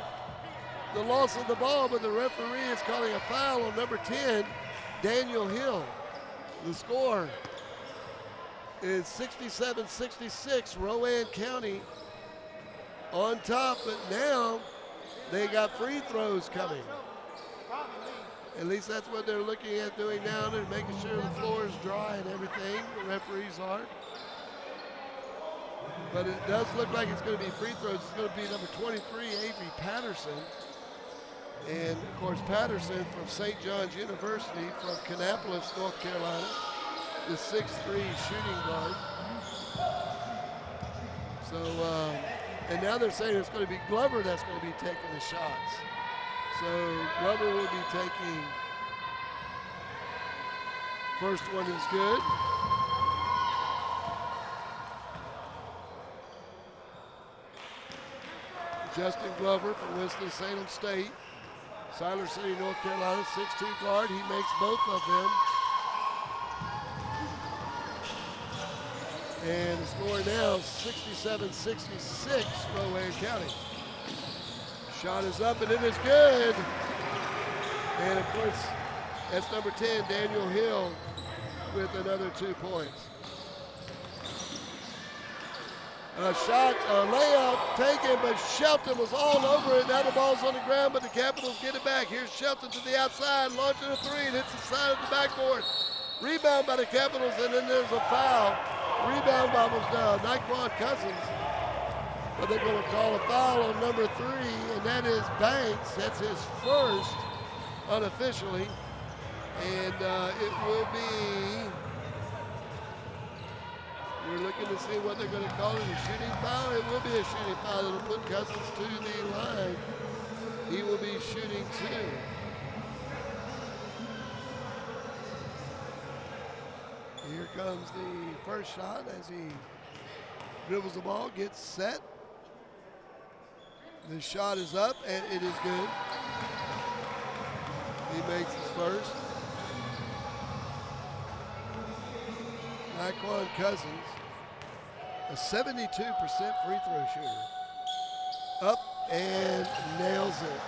the loss of the ball, but the referee is calling a foul on number 10, Daniel Hill. The score is 67-66, Rowan County on top, but now they got free throws coming. At least that's what they're looking at doing now. They're making sure the floor is dry and everything, the referees are. But it does look like it's going to be free throws. It's going to be number 23, Avery Patterson. And of course, Patterson from St. John's University from Kannapolis, North Carolina. The 6'3" shooting guard. So, and now they're saying it's going to be Glover that's going to be taking the shots. So Glover will be taking, first one is good. Justin Glover from Winston-Salem State, Siler City, North Carolina, 6'2" guard. He makes both of them. And the score now is 67-66, Rowan County. Shot is up and it is good. And of course, that's number 10, Daniel Hill, with another 2 points. A shot, a layup taken, but Shelton was all over it. Now the ball's on the ground, but the Capitals get it back. Here's Shelton to the outside, launching a 3, and hits the side of the backboard. Rebound by the Capitals, and then there's a foul. Rebound by Naquan Cousins. But they're going to call a foul on number 3, and that is Banks. That's his first unofficially. And it will be, we're looking to see what they're going to call it, a shooting foul. It will be a shooting foul. It'll put Cousins to the line. He will be shooting 2. Here comes the first shot as he dribbles the ball, gets set. The shot is up, and it is good. He makes his first. Naquan Cousins, a 72% free throw shooter. Up and nails it.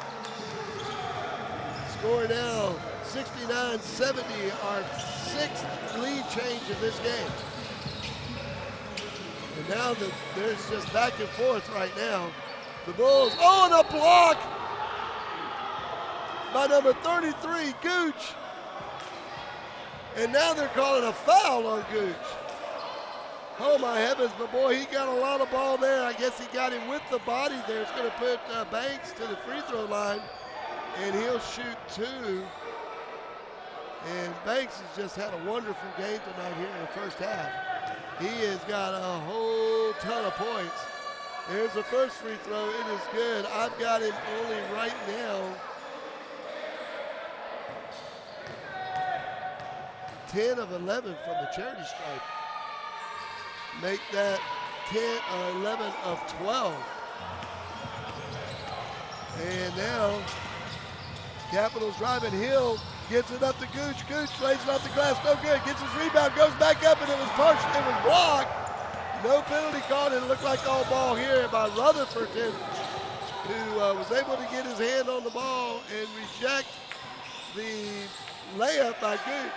Score now, 69-70, our 6th lead change of this game. And now there's just back and forth right now. The Bulls, oh, and a block by number 33, Gooch. And now they're calling a foul on Gooch. Oh, my heavens, but boy, he got a lot of ball there. I guess he got him with the body there. It's going to put Banks to the free throw line, and he'll shoot 2. And Banks has just had a wonderful game tonight here in the first half. He has got a whole ton of points. There's the first free throw. It is good. I've got him only right now 10 of 11 from the charity stripe. Make that 10 or 11 of 12. And now Capitals driving. Hill gives it up to Gooch. Gooch lays it off the glass. No good. Gets his rebound. Goes back up, and it was blocked. No penalty called. It looked like all ball here by Rutherford, who was able to get his hand on the ball and reject the layup by Gooch.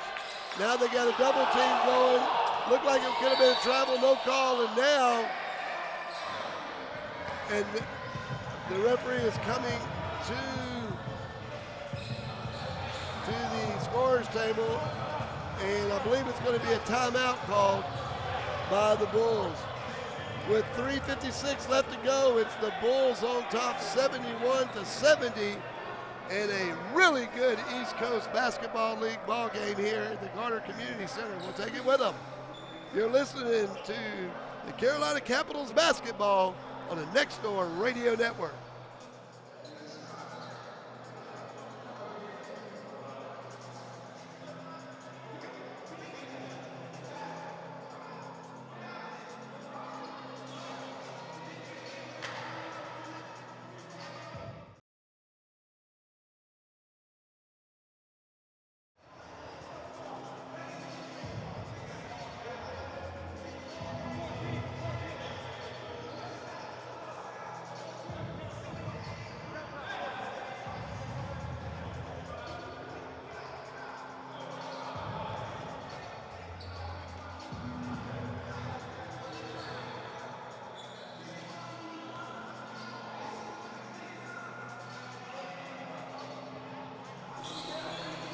Now they got a double team going. Looked like it could have been a travel, no call, and now, and the referee is coming to the scorer's table, and I believe it's going to be a timeout called by the Bulls. With 3:56 left to go, it's the Bulls on top 71-70. And a really good East Coast Basketball League ball game here at the Garner Community Center. We'll take it with them. You're listening to the Carolina Capitals basketball on the Next Door Radio Network.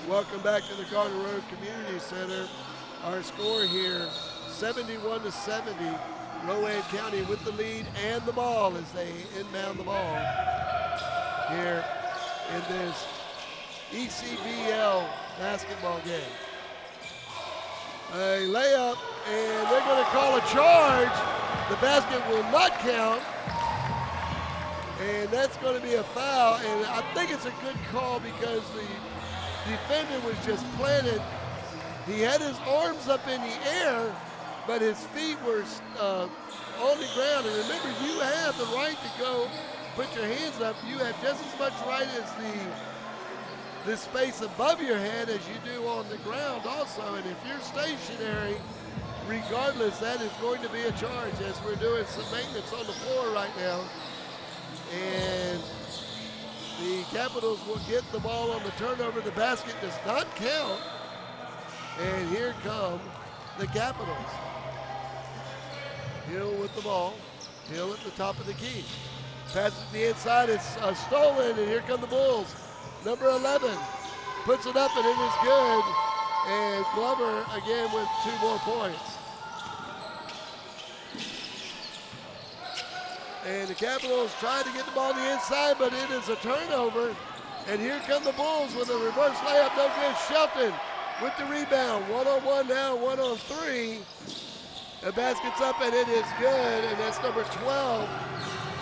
Welcome back to the Garden Road Community Center. Our score here, 71-70. Rowan County with the lead and the ball as they inbound the ball here in this ECBL basketball game. A layup, and they're going to call a charge. The basket will not count, and that's going to be a foul. And I think it's a good call because the defender was just planted. He had his arms up in the air, but his feet were on the ground. And remember, you have the right to go put your hands up. You have just as much right as the space above your head as you do on the ground also. And if you're stationary, regardless, that is going to be a charge as we're doing some maintenance on the floor right now. And the Capitals will get the ball on the turnover. The basket does not count. And here come the Capitals. Hill with the ball. Hill at the top of the key. Passes to the inside. It's stolen, and here come the Bulls. Number 11 puts it up, and it is good. And Glover again with 2 more points. And the Capitals tried to get the ball on the inside, but it is a turnover. And here come the Bulls with a reverse layup, no good. Shelton with the rebound. 1-on-1 now, 1-on-3. The basket's up, and it is good. And that's number 12,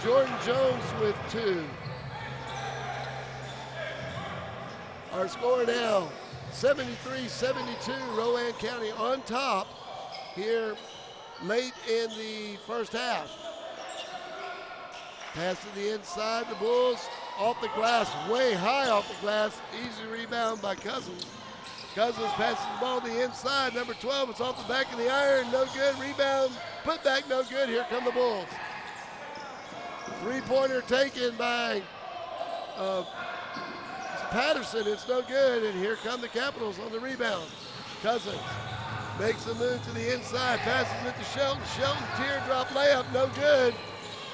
Jordan Jones with 2. Our score now, 73-72, Rowan County on top here late in the first half. Pass to the inside, the Bulls off the glass, way high off the glass. Easy rebound by Cousins. Cousins passes the ball to the inside. Number 12, it's off the back of the iron, no good. Rebound, put back, no good. Here come the Bulls. Three-pointer taken by Patterson, it's no good. And here come the Capitals on the rebound. Cousins makes a move to the inside, passes it to Shelton. Shelton, teardrop layup, no good.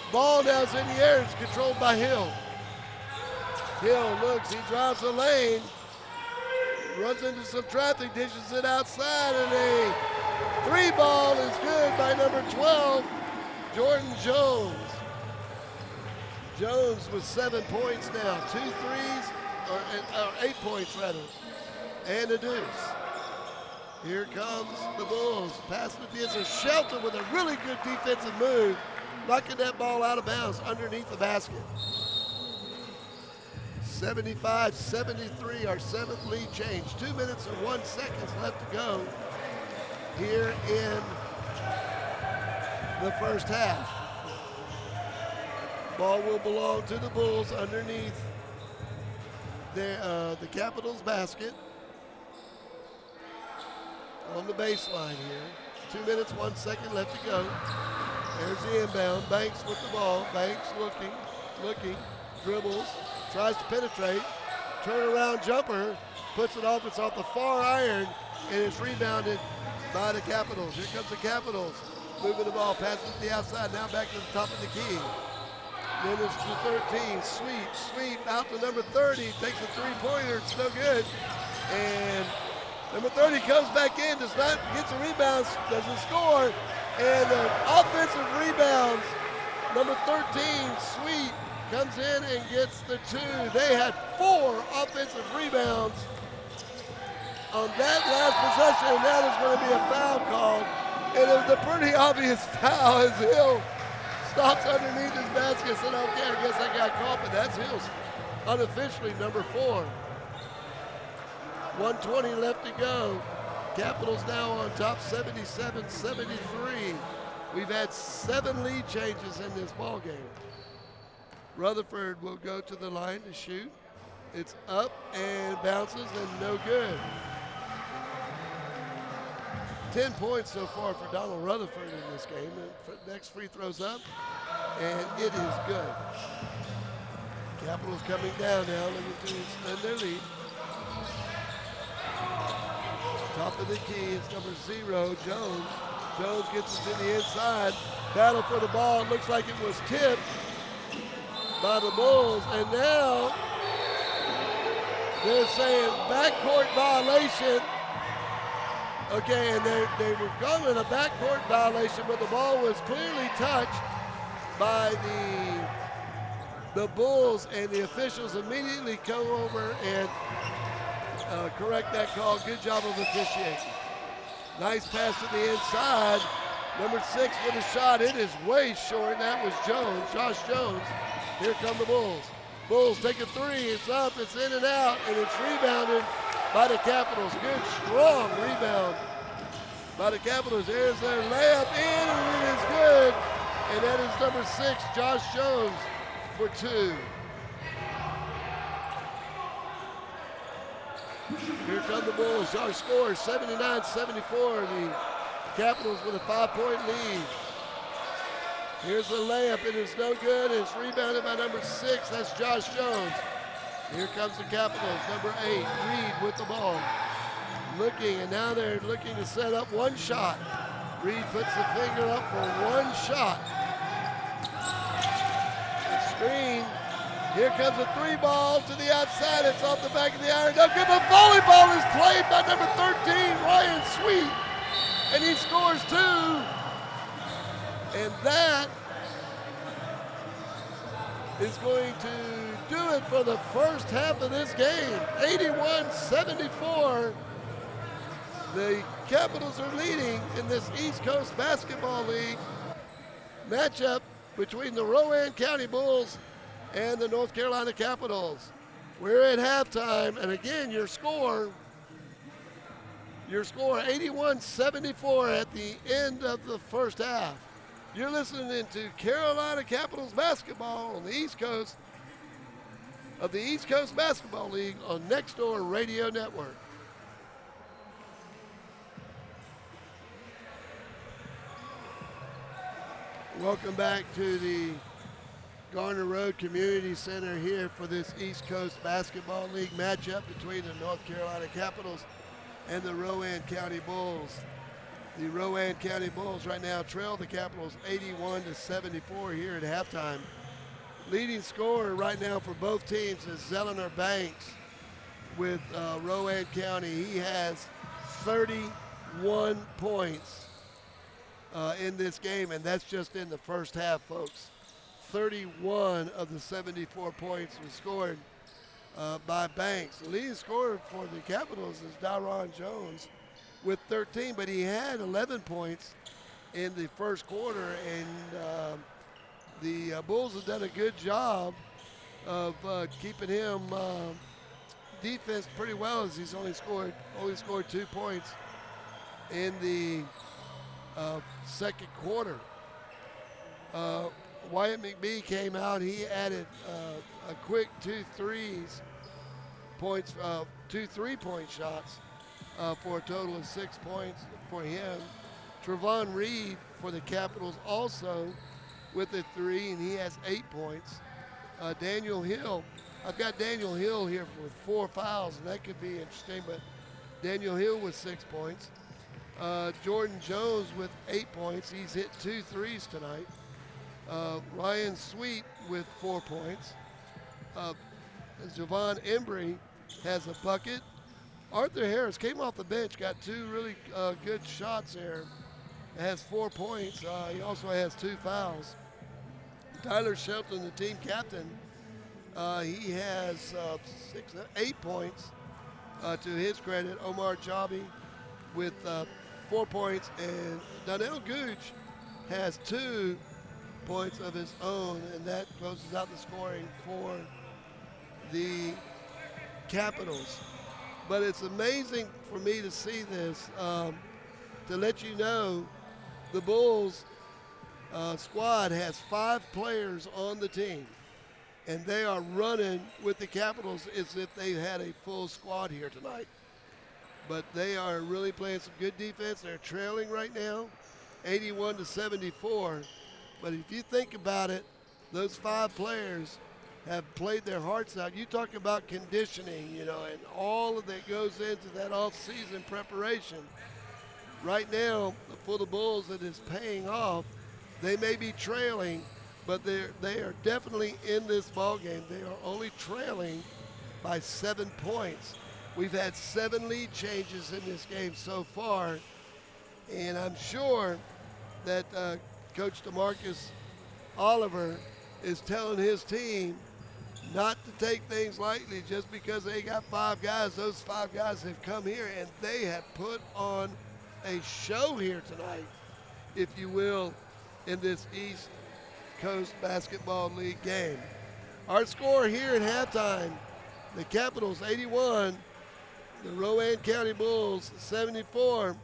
Ball now is in the air. It's controlled by Hill. Hill looks. He drives the lane. runs into some traffic, dishes it outside, and a 3-ball is good by number 12, Jordan Jones. Jones with 7 points now, 2 threes, or 8 points rather, and a deuce. Here comes the Bulls, passing it to Shelton with a really good defensive move, knocking that ball out of bounds underneath the basket. 75-73, our 7th lead change. 2 minutes and 1 second left to go here in the first half. Ball will belong to the Bulls underneath the Capitals basket on the baseline here. 2 minutes, 1 second left to go. There's the inbound. Banks with the ball. Banks looking, dribbles, tries to penetrate. Turnaround jumper, puts it off. It's off the far iron, and it's rebounded by the Capitals. Here comes the Capitals. Moving the ball, passing to the outside, now back to the top of the key. Then it's to 13, sweep, out to number 30, takes a 3-pointer, it's no good. And number 30 comes back in, does not get the rebounds, doesn't score. And offensive rebounds, number 13, Sweet, comes in and gets the 2. They had 4 offensive rebounds on that last possession, and that is going to be a foul called. And it was a pretty obvious foul as Hill stops underneath his basket, said, okay, I guess I got caught, but that's Hill's unofficially number 4. 1:20 left to go. Capitals now on top, 77-73. We've had 7 lead changes in this ball game. Rutherford will go to the line to shoot. It's up and bounces and no good. 10 points so far for Donald Rutherford in this game. And next free throw's up, and it is good. Capitals coming down now, looking to extend their lead. Top of the key is number 0, Jones. Jones gets it to the inside. Battle for the ball. It looks like it was tipped by the Bulls, and now they're saying backcourt violation. Okay, and they were calling a backcourt violation, but the ball was clearly touched by the Bulls, and the officials immediately come over and correct that call. Good job of officiating. Nice pass to the inside. Number 6 with a shot. It is way short. That was Jones, Josh Jones. Here come the Bulls. Bulls take a 3. It's up. It's in and out, and it's rebounded by the Capitals. Good, strong rebound by the Capitals. There's their layup in, and it is good. And that is number 6, Josh Jones, for 2. Here come the Bulls. Our score, 79-74. The Capitals with a 5-point lead. Here's the layup. It is no good. It's rebounded by number 6. That's Josh Jones. Here comes the Capitals. Number 8, Reed with the ball. Looking, and now they're looking to set up one shot. Reed puts the finger up for one shot. Screen. Here comes a 3-ball to the outside. It's off the back of the iron. No good, but volleyball is played by number 13, Ryan Sweet. And he scores 2. And that is going to do it for the first half of this game. 81-74. The Capitals are leading in this East Coast Basketball League matchup between the Rowan County Bulls and the North Carolina Capitals. We're at halftime, and again, your score 81-74 at the end of the first half. You're listening to Carolina Capitals basketball on the East Coast of the East Coast Basketball League on Nextdoor Radio Network. Welcome back to the Garner Road Community Center here for this East Coast Basketball League matchup between the North Carolina Capitals and the Rowan County Bulls. The Rowan County Bulls right now trail the Capitals 81-74 here at halftime. Leading scorer right now for both teams is Zelenar Banks. with Rowan County. He has 31 points in this game, and that's just in the first half, folks. 31 of the 74 points was scored by Banks. The leading scorer for the Capitals is Daron Jones with 13, but he had 11 points in the first quarter, and the Bulls have done a good job of keeping him defense pretty well, as he's only scored 2 points in the second quarter. Wyatt McBee came out. He added a quick 2 3-point shots for a total of 6 points for him. Trevon Reed for the Capitals also with a 3, and he has 8 points. Daniel Hill, I've got Daniel Hill here with 4 fouls, and that could be interesting, but Daniel Hill with 6 points. Jordan Jones with 8 points. He's hit 2 threes tonight. Ryan Sweet with 4 points. Javon Embry has a bucket. Arthur Harris came off the bench, got 2 really good shots there. Has 4 points. He also has 2 fouls. Tyler Shelton, the team captain, he has 8 points to his credit. Omar Jabi with 4 points, and Donnell Gooch has 2 points of his own, and that closes out the scoring for the Capitals. But it's amazing for me to see this, to let you know the Bulls squad has 5 players on the team, and they are running with the Capitals as if they had a full squad here tonight. But they are really playing some good defense. They're trailing right now, 81-74. But if you think about it, those 5 players have played their hearts out. You talk about conditioning, and all of that goes into that off-season preparation. Right now, for the Bulls, it is paying off. They may be trailing, but they are definitely in this ball game. They are only trailing by 7 points. We've had 7 lead changes in this game so far, and I'm sure that Coach DeMarcus Oliver is telling his team not to take things lightly just because they got 5 guys. Those 5 guys have come here, and they have put on a show here tonight, if you will, in this East Coast Basketball League game. Our score here at halftime, the Capitals 81, the Rowan County Bulls 74.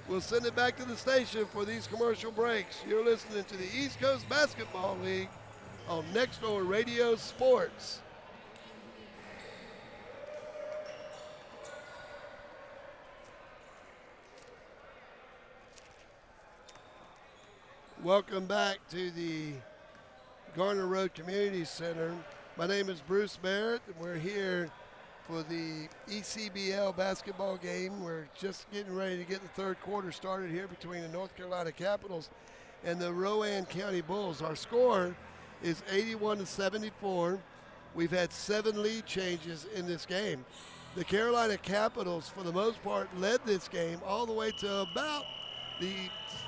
We'll send it back to the station for these commercial breaks. You're listening to the East Coast Basketball League on Next Door Radio Sports. Welcome back to the Garner Road Community Center. My name is Bruce Barrett, and we're here for the ECBL basketball game. We're just getting ready to get the third quarter started here between the North Carolina Capitals and the Rowan County Bulls. Our score is 81-74. We've had 7 lead changes in this game. The Carolina Capitals, for the most part, led this game all the way to about the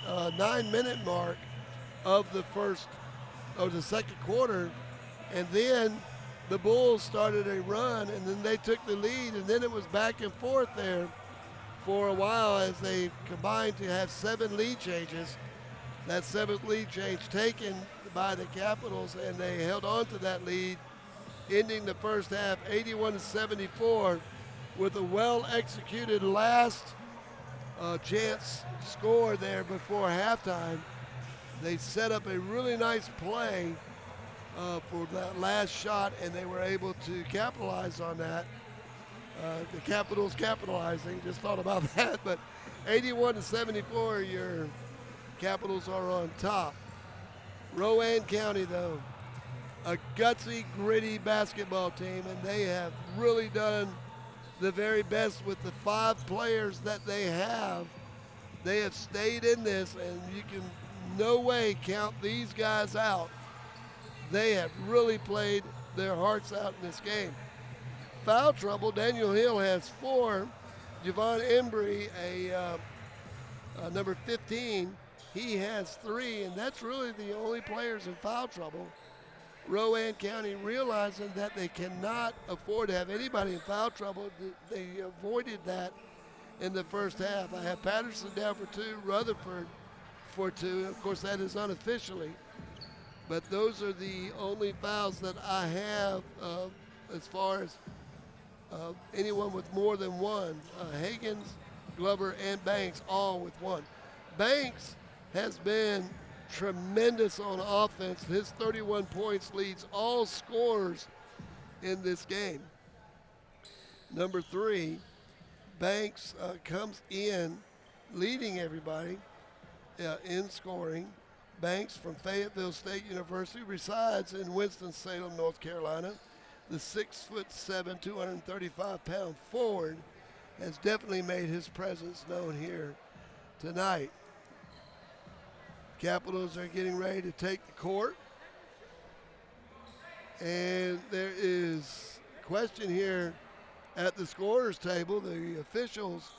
9-minute mark of the second quarter, and then the Bulls started a run, and then they took the lead, and then it was back and forth there for a while as they combined to have 7 lead changes. That 7th lead change taken by the Capitals, and they held on to that lead, ending the first half 81-74 with a well-executed last chance score there before halftime. They set up a really nice play for that last shot, and they were able to capitalize on that. The Capitals capitalizing, just thought about that, but 81-74, your Capitals are on top. Rowan County, though, a gutsy, gritty basketball team, and they have really done the very best with the 5 players that they have. They have stayed in this, and you can no way count these guys out. They have really played their hearts out in this game. foul trouble. Daniel Hill has 4. Javon Embry, number 15, he has 3, and that's really the only players in foul trouble. Rowan County realizing that they cannot afford to have anybody in foul trouble, they avoided that in the first half. I have Patterson down for 2, Rutherford for 2. Of course, that is unofficially. But those are the only fouls that I have as far as anyone with more than 1. Higgins, Glover, and Banks all with 1. Banks has been tremendous on offense. His 31 points leads all scorers in this game. Number 3, Banks comes in leading everybody in scoring. Banks from Fayetteville State University resides in Winston-Salem, North Carolina. The 6'7", 235-pound forward has definitely made his presence known here tonight. Capitals are getting ready to take the court. And there is a question here at the scorer's table. The officials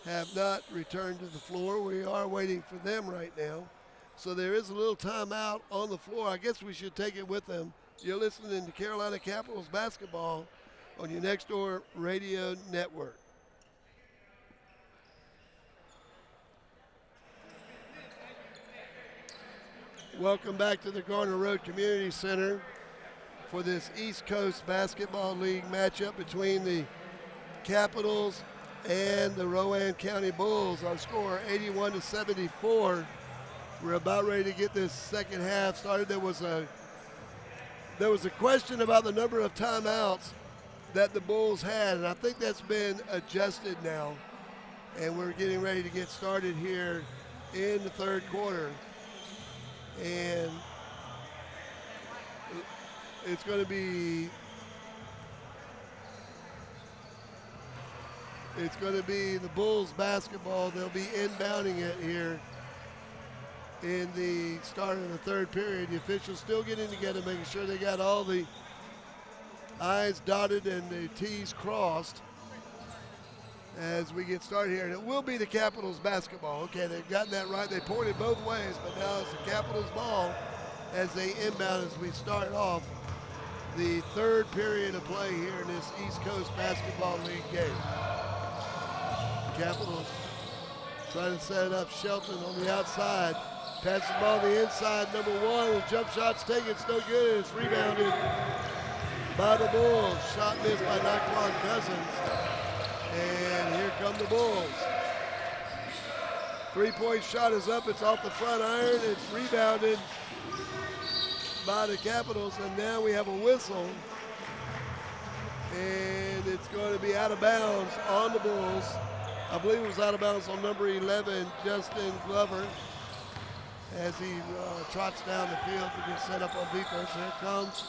have not returned to the floor. We are waiting for them right now. So there is a little timeout on the floor. I guess we should take it with them. You're listening to Carolina Capitals basketball on your Next Door Radio Network. Welcome back to the Garner Road Community Center for this East Coast Basketball League matchup between the Capitals and the Rowan County Bulls. Our score 81-74. We're about ready to get this second half started. There was a question about the number of timeouts that the Bulls had, and I think that's been adjusted now. And we're getting ready to get started here in the third quarter. And it's going to be the Bulls basketball. They'll be inbounding it here in the start of the third period. The officials still getting together, making sure they got all the I's dotted and the T's crossed as we get started here. And it will be the Capitals basketball. Okay, they've gotten that right. They pointed both ways, but now it's the Capitals ball as they inbound as we start off the third period of play here in this East Coast Basketball League game. Capitals trying to set it up. Shelton on the outside. Passes the ball to the inside. Number 1. The jump shot's taken. It's no good. It's rebounded by the Bulls. Shot missed by Naquan Cousins. And here come the Bulls. 3-point shot is up. It's off the front iron. It's rebounded by the Capitals. And now we have a whistle. And it's going to be out of bounds on the Bulls. I believe it was out of bounds on number 11, Justin Glover, as he trots down the field to get set up on defense. Here comes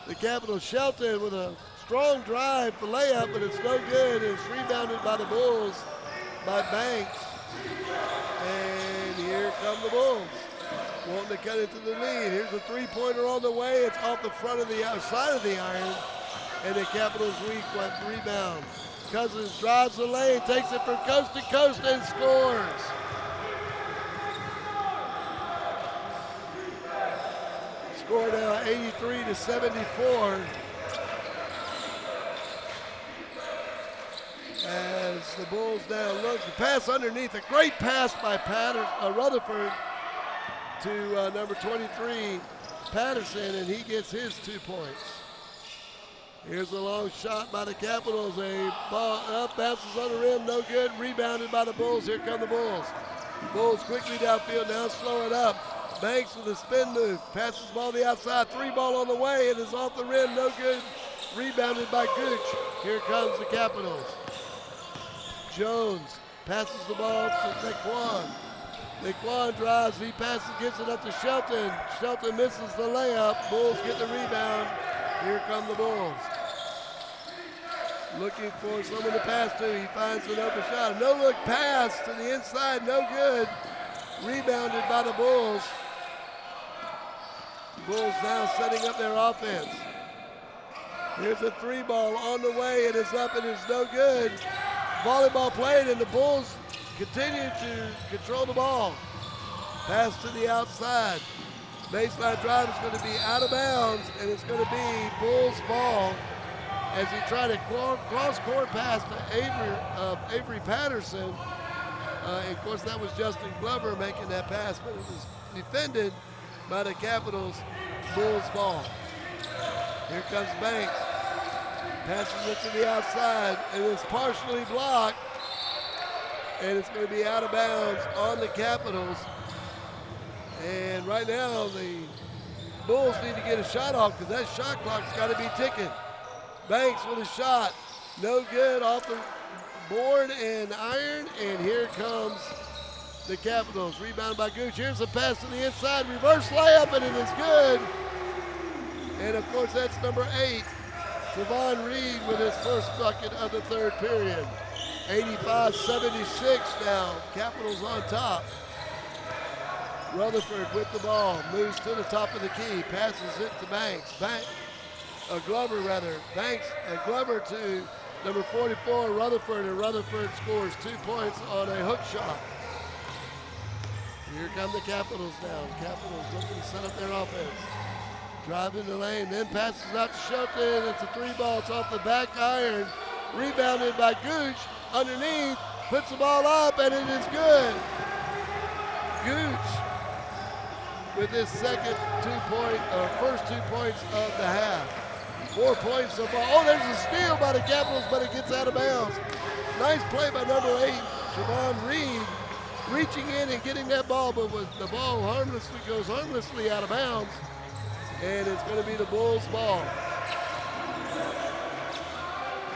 the Capitals. Shelton with a strong drive for layup, but it's no good. It's rebounded by the Bulls, by Banks. And here come the Bulls, wanting to cut it to the lead. Here's a three-pointer on the way. It's off the front of the outside of the iron, and the Capitals rebound. Cousins drives the lane, takes it from coast to coast, and scores. Score now 83-74. As the Bulls now look, the pass underneath, a great pass by Rutherford to number 23, Patterson, and he gets his 2 points. Here's a long shot by the Capitals. A ball up, bounces on the rim, no good. Rebounded by the Bulls. Here come the Bulls. Bulls quickly downfield, now slow it up. Banks with a spin move. Passes the ball to the outside. 3-ball on the way. It is off the rim, no good. Rebounded by Gooch. Here comes the Capitals. Jones passes the ball to Naquan. Naquan drives, he passes, gets it up to Shelton. Shelton misses the layup. Bulls get the rebound. Here come the Bulls. Looking for someone to pass to. He finds an open shot. No-look pass to the inside, no good. Rebounded by the Bulls. Bulls now setting up their offense. Here's a 3-ball on the way, and it's up and it's no good. Volleyball played, and the Bulls continue to control the ball. Pass to the outside. Baseline drive is going to be out of bounds, and it's going to be Bulls ball as he tried to cross-court pass to Avery Patterson. And of course, that was Justin Glover making that pass, but it was defended by the Capitals. Bulls ball. Here comes Banks. Passes it to the outside, and it's partially blocked. And it's going to be out of bounds on the Capitals. And right now, the Bulls need to get a shot off because that shot clock's got to be ticking. Banks with a shot. No good, off the board and iron. And here comes the Capitals. Rebound by Gooch. Here's a pass to the inside. Reverse layup, and it is good. And, of course, that's number 8. Trevon Reed with his first bucket of the third period. 85-76 now. Capitals on top. Rutherford with the ball. Moves to the top of the key. Passes it to Banks. Glover. Banks, Glover to number 44, Rutherford. And Rutherford scores 2 points on a hook shot. Here come the Capitals now. The Capitals looking to set up their offense. Driving the lane, then passes out to Shelton. It's a 3-ball. It's off the back iron. Rebounded by Gooch. Underneath, puts the ball up, and it is good. Gooch with his first 2 points of the half. 4 points so far. Oh, there's a steal by the Capitals, but it gets out of bounds. Nice play by number 8, Trevon Reed, reaching in and getting that ball, but the ball goes harmlessly out of bounds. And it's going to be the Bulls' ball.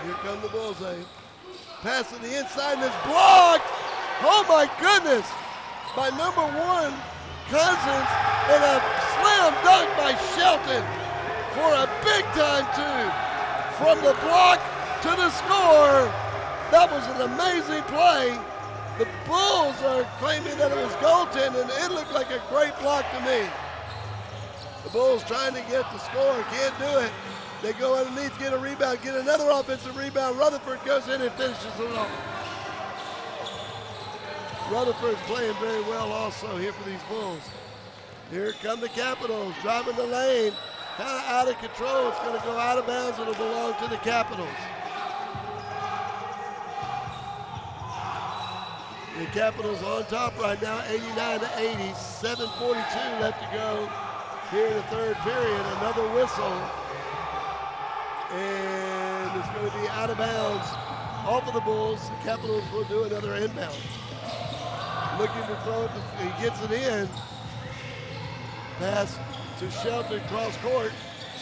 Here come the Bulls. Pass to the inside, and it's blocked. Oh, my goodness. By number 1, Cousins, and a slam dunk by Shelton for a big-time 2. From the block to the score. That was an amazing play. The Bulls are claiming that it was goaltending. It looked like a great block to me. The Bulls trying to get the score, can't do it. They go underneath, get a rebound, get another offensive rebound. Rutherford goes in and finishes it off. Rutherford's playing very well also here for these Bulls. Here come the Capitals, driving the lane, kind of out of control. It's going to go out of bounds. It'll belong to the Capitals. The Capitals on top right now, 89-80, 7:42 left to go. Here in the third period, another whistle, and it's going to be out of bounds off of the Bulls. The Capitals will do another inbound. Looking to throw it, he gets it in. Pass to Shelton, cross court.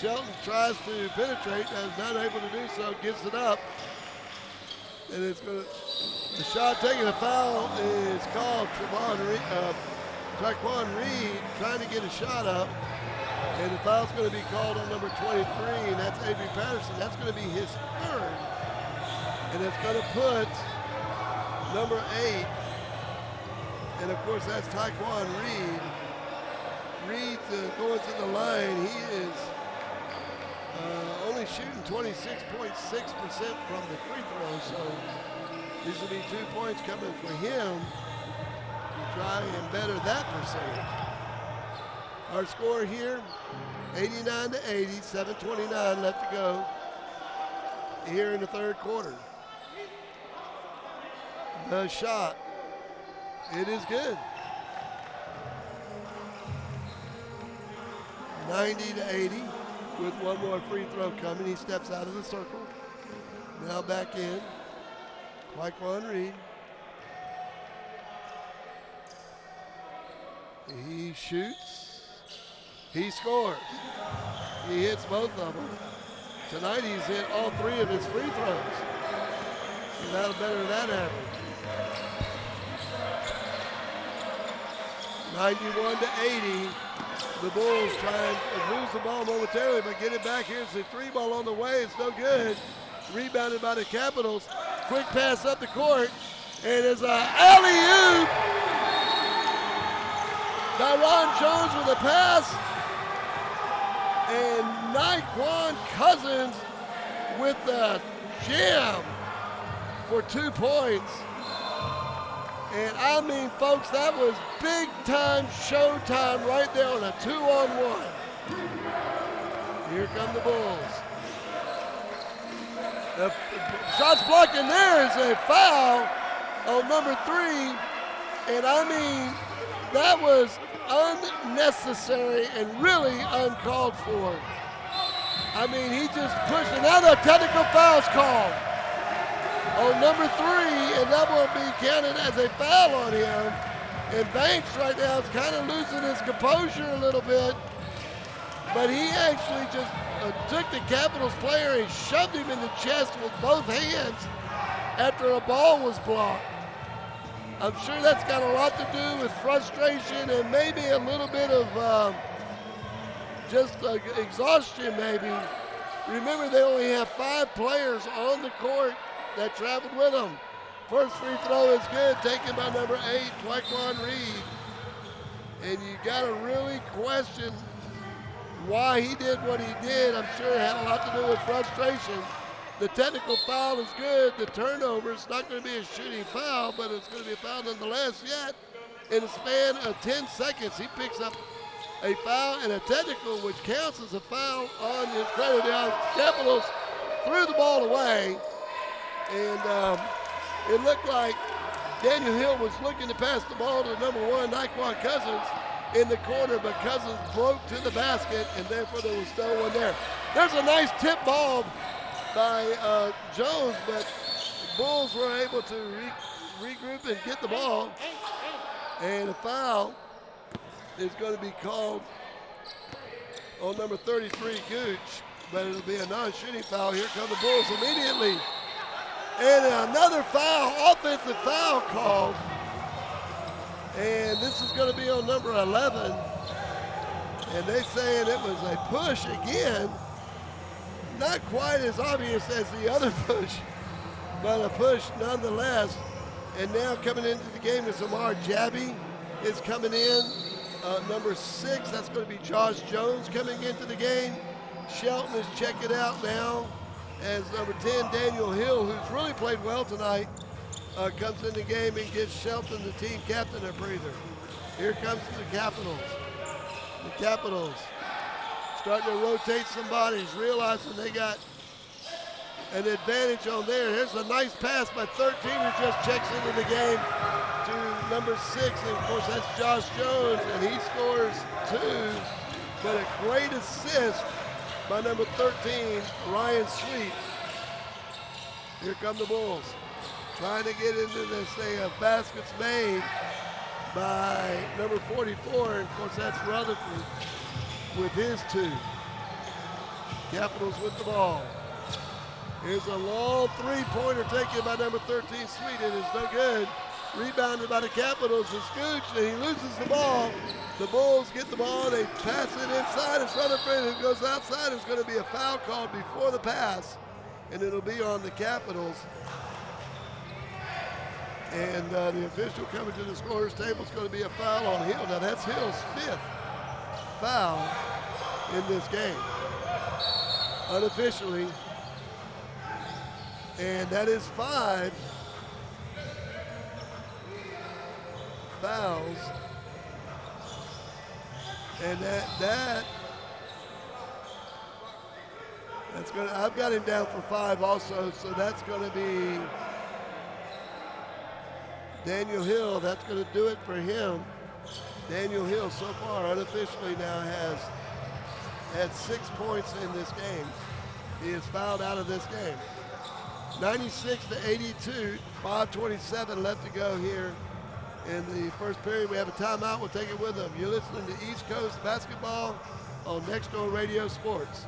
Shelton tries to penetrate, is not able to do so, gives it up. And it's going to, the shot taking a foul is called. Taquan Reed trying to get a shot up. And the foul's going to be called on number 23, and that's Avery Patterson. That's going to be his third. And it's going to put number 8. And, of course, that's Taquan Reed. Reed going to the line. He is only shooting 26.6% from the free throw. So these will be 2 points coming for him to try and better that percentage. Our score here, 89-80, 7:29 left to go here in the third quarter. The shot, it is good. 90-80 with one more free throw coming. He steps out of the circle. Now back in. Taquan Reed. He shoots. He scores. He hits both of them. Tonight he's hit all 3 of his free throws. And that'll better that average. 91-80. The Bulls trying to lose the ball momentarily, but get it back. Here's the 3-ball on the way. It's no good. Rebounded by the Capitals. Quick pass up the court. And it's an alley-oop. Tyron Jones with a pass. And Naquan Cousins with the jam for 2 points. And I mean, folks, that was big time showtime right there on a 2-on-1. Here come the Bulls. The shots blocked, and there is a foul on number 3. And I mean, that was unnecessary and really uncalled for. I mean, he just pushed, and now the technical foul's called on number 3, and that will be counted as a foul on him. And Banks right now is kind of losing his composure a little bit, but he actually just took the Capitals player and shoved him in the chest with both hands after a ball was blocked. I'm sure that's got a lot to do with frustration and maybe a little bit of just exhaustion maybe. Remember, they only have 5 players on the court that traveled with them. First free throw is good, taken by number 8, Twyquan Reed. And you got to really question why he did what he did. I'm sure it had a lot to do with frustration. The technical foul is good. The turnover, it's not going to be a shooting foul, but it's going to be a foul nonetheless. Yet, in a span of 10 seconds, he picks up a foul and a technical, which counts as a foul on his credit. The Capitals threw the ball away, and it looked like Daniel Hill was looking to pass the ball to number 1, Naquan Cousins, in the corner, but Cousins broke to the basket, and therefore there was no one there. There's a nice tip ball by Jones, but the Bulls were able to regroup and get the ball. And a foul is going to be called on number 33, Gooch, but it'll be a non-shooting foul. Here come the Bulls immediately. And another foul, offensive foul called. And this is going to be on number 11. And they saying it was a push again. Not quite as obvious as the other push, but a push nonetheless. And now coming into the game is Amar Jabby is coming in. Number 6, that's going to be Josh Jones coming into the game. Shelton is checking out now as number 10, Daniel Hill, who's really played well tonight, comes in the game and gives Shelton, the team captain, a breather. Here comes the Capitals. The Capitals starting to rotate some bodies, realizing they got an advantage on there. Here's a nice pass by 13, who just checks into the game to number 6. And of course, that's Josh Jones, and he scores 2. But a great assist by number 13, Ryan Sweet. Here come the Bulls, trying to get into this thing of baskets made by number 44. And of course, that's Rutherford with his 2. Capitals with the ball. Here's a long 3-pointer taken by number 13, Sweet. It is no good. Rebounded by the Capitals. It's Gooch, and he loses the ball. The Bulls get the ball. They pass it inside. It's Rutherford who goes outside. It's going to be a foul called before the pass, and it'll be on the Capitals. And the official coming to the scorer's table is going to be a foul on Hill. Now, that's Hill's 5th foul in this game, unofficially. And that is 5 fouls. And that's gonna, I've got him down for 5 also, so that's gonna be Daniel Hill. That's gonna do it for him. Daniel Hill so far unofficially now has had 6 points in this game. He is fouled out of this game. 96-82, 5:27 left to go here in the first period. We have a timeout. We'll take it with them. You're listening to East Coast Basketball on Next Door Radio Sports.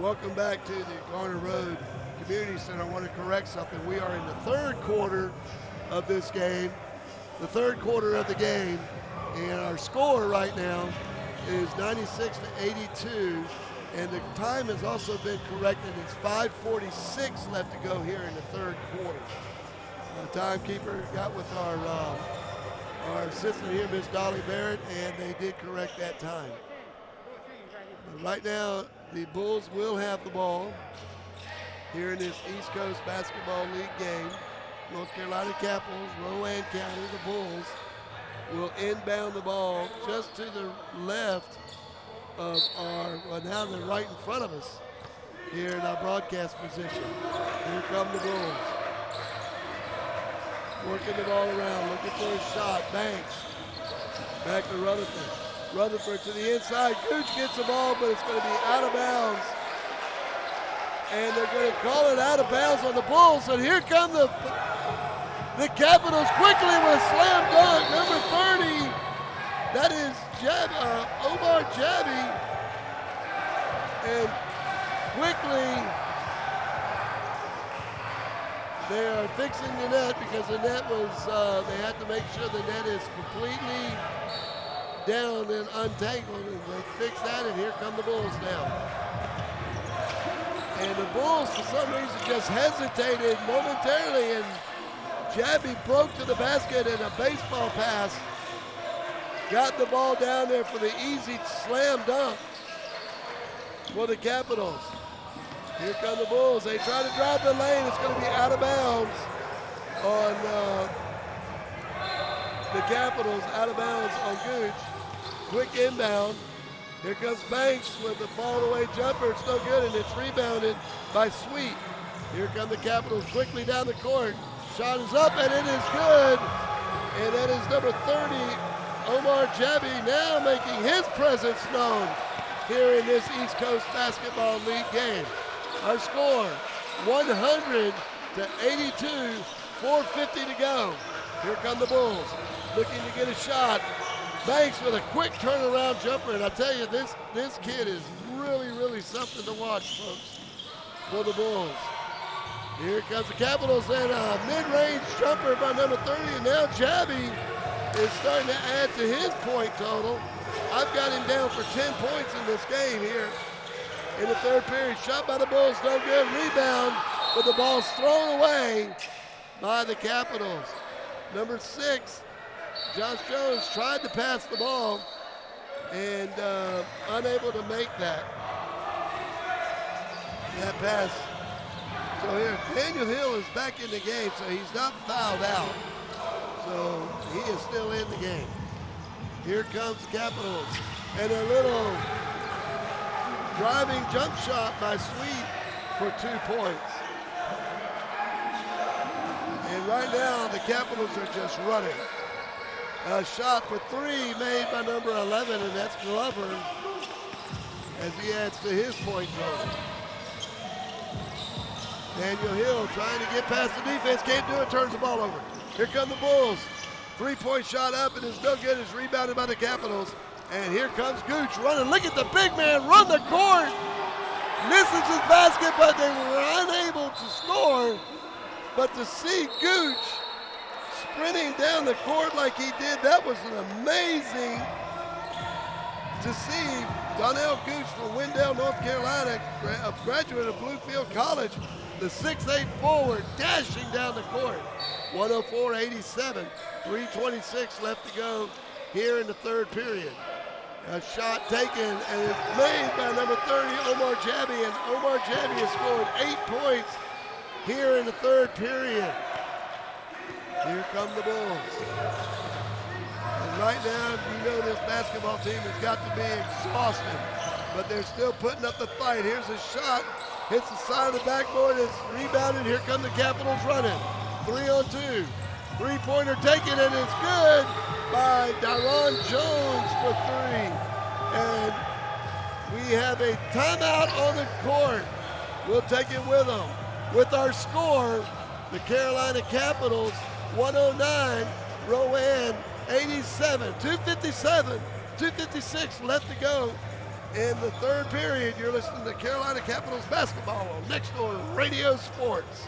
Welcome back to the Garner Road Community Center. I want to correct something. We are in the third quarter of this game, the third quarter of the game, and our score right now is 96-82, and the time has also been corrected. It's 5:46 left to go here in the third quarter. The timekeeper got with our assistant here, Miss Dolly Barrett, and they did correct that time. But right now, the Bulls will have the ball here in this East Coast Basketball League game. North Carolina Capitals, Rowan County, the Bulls will inbound the ball just to the left of well, now they're right in front of us here in our broadcast position. Here come the Bulls. Working the ball around, looking for a shot. Banks. Back to Rutherford. Rutherford to the inside. Gooch gets the ball, but it's going to be out of bounds. And they're going to call it out of bounds on the Bulls. And here come the Capitals quickly with a slam dunk. Number 30, that is Omar Jabi. And quickly, they are fixing the net because the net was, they had to make sure the net is completely down and untangled, and they fixed that, and here come the Bulls now. And the Bulls, for some reason, just hesitated momentarily, and Jabby broke to the basket in a baseball pass. Got the ball down there for the easy slam dunk for the Capitals. Here come the Bulls. They try to drive the lane. It's going to be out of bounds on the Capitals, out of bounds on Gooch. Quick inbound. Here comes Banks with the fall-away jumper. It's no good, and it's rebounded by Sweet. Here come the Capitals quickly down the court. Shot is up, and it is good. And that is number 30, Omar Jabi, now making his presence known here in this East Coast Basketball League game. Our score, 100-82, 4:50 to go. Here come the Bulls, looking to get a shot. Banks with a quick turnaround jumper, and I tell you, this kid is really something to watch, folks, for the Bulls. Here comes the Capitals, and a mid-range jumper by number 30, and now Jabi is starting to add to his point total. I've got him down for 10 points in this game here in the third period. Shot by the Bulls, no good. Rebound, but the ball's thrown away by the Capitals. Number 6, Josh Jones tried to pass the ball and unable to make that pass. So here, Daniel Hill is back in the game, so he's not fouled out. So he is still in the game. Here comes the Capitals, and a little driving jump shot by Sweet for 2 points. And right now, the Capitals are just running. A shot for 3 made by number 11, and that's Glover, as he adds to his point total. Daniel Hill trying to get past the defense, can't do it, turns the ball over. Here come the Bulls. 3-point shot up, and it's no good. It's rebounded by the Capitals. And here comes Gooch running. Look at the big man run the court. Misses his basket, but they were unable to score. But to see Gooch sprinting down the court like he did, that was an amazing to see. Donnell Gooch from Wendell, North Carolina, a graduate of Bluefield College, the 6'8" forward dashing down the court. 104-87, 3:26 left to go here in the third period. A shot taken, and it's made by number 30, Omar Jabi, and Omar Jabi has scored 8 points here in the third period. Here come the Bulls. And right now, you know this basketball team has got to be exhausted, but they're still putting up the fight. Here's a shot, hits the side of the backboard, it's rebounded. Here come the Capitals running. 3-on-2. 3-pointer taken, and it's good by Daron Jones for 3. And we have a timeout on the court. We'll take it with them. With our score, the Carolina Capitals 109, Rowan 87, 2:56 left to go in the third period. You're listening to Carolina Capitals basketball on Next Door Radio Sports.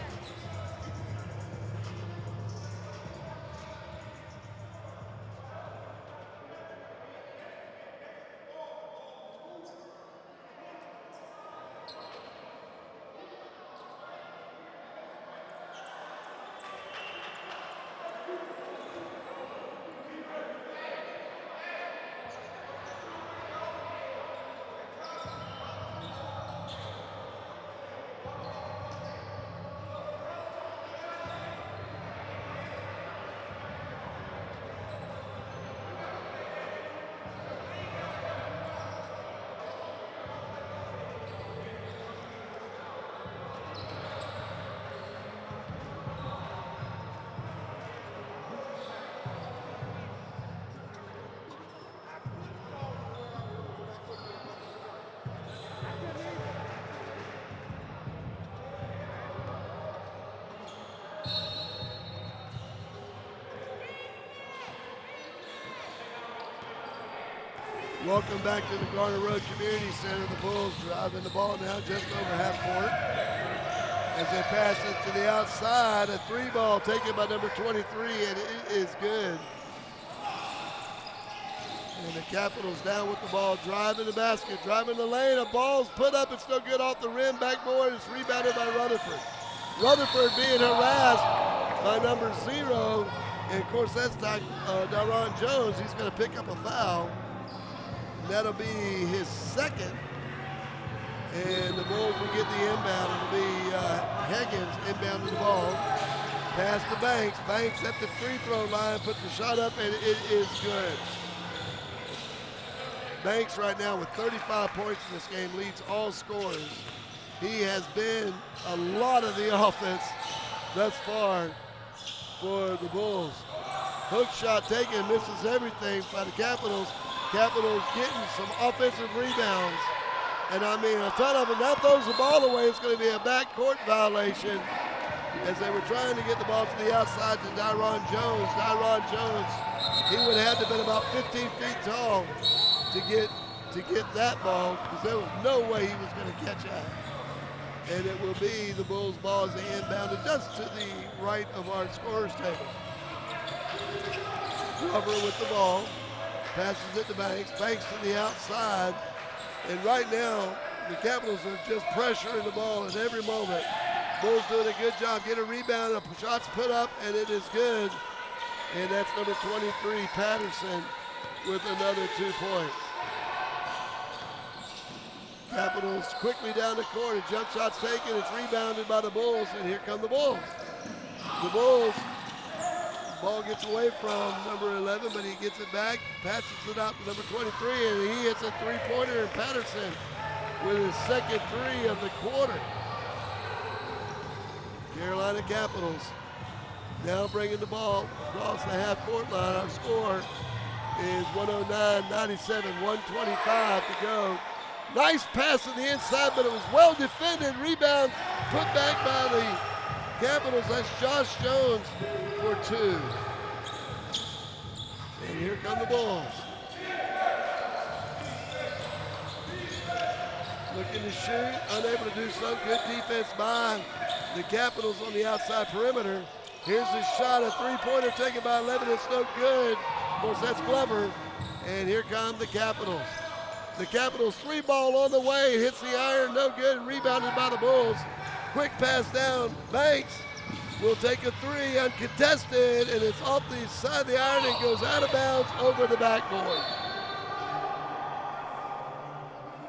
Welcome back to the Garner Road Community Center. The Bulls driving the ball now just over half court. As they pass it to the outside, a three ball taken by number 23, and it is good. And the Capitals down with the ball, driving the basket, driving the lane. A ball's put up, it's no good off the rim. Backboard, it's rebounded by Rutherford. Rutherford being harassed by number 0. And of course, that's Daron Jones. He's going to pick up a foul. That'll be his second, and the Bulls will get the inbound. It'll be Higgins inbounding the ball. Pass to Banks. Banks at the free throw line, puts the shot up, and it is good. Banks right now with 35 points in this game leads all scorers. He has been a lot of the offense thus far for the Bulls. Hook shot taken, misses everything by the Capitals. Capitals getting some offensive rebounds. And I mean, a ton of them. Now throws the ball away. It's going to be a backcourt violation as they were trying to get the ball to the outside to Daron Jones. Daron Jones, he would have had to have been about 15 feet tall to get that ball, because there was no way he was going to catch that. And it will be the Bulls' ball as they inbound it just to the right of our scorer's table. Glover with the ball. Passes it to Banks. Banks to the outside. And right now, the Capitals are just pressuring the ball at every moment. Bulls doing a good job. Get a rebound. A shot's put up, and it is good. And that's number 23, Patterson, with another 2 points. Capitals quickly down the court. A jump shot's taken. It's rebounded by the Bulls, and here come the Bulls. The Bulls. Ball gets away from number 11, but he gets it back, passes it out to number 23, and he hits a three-pointer, and Patterson with his second three of the quarter. Carolina Capitals now bringing the ball across the half-court line. Our score is 109-97, 1:25 to go. Nice pass on the inside, but it was well defended. Rebound put back by the Capitals. That's Josh Jones for 2. And here come the Bulls. Looking to shoot, unable to do so. Good defense by the Capitals on the outside perimeter. Here's the shot, a three-pointer taken by 11. It's no good. Of course, that's Glover. And here come the Capitals. The Capitals three ball on the way. Hits the iron, no good. Rebounded by the Bulls. Quick pass down. Banks will take a three uncontested, and it's off the side of the iron and goes out of bounds over the backboard.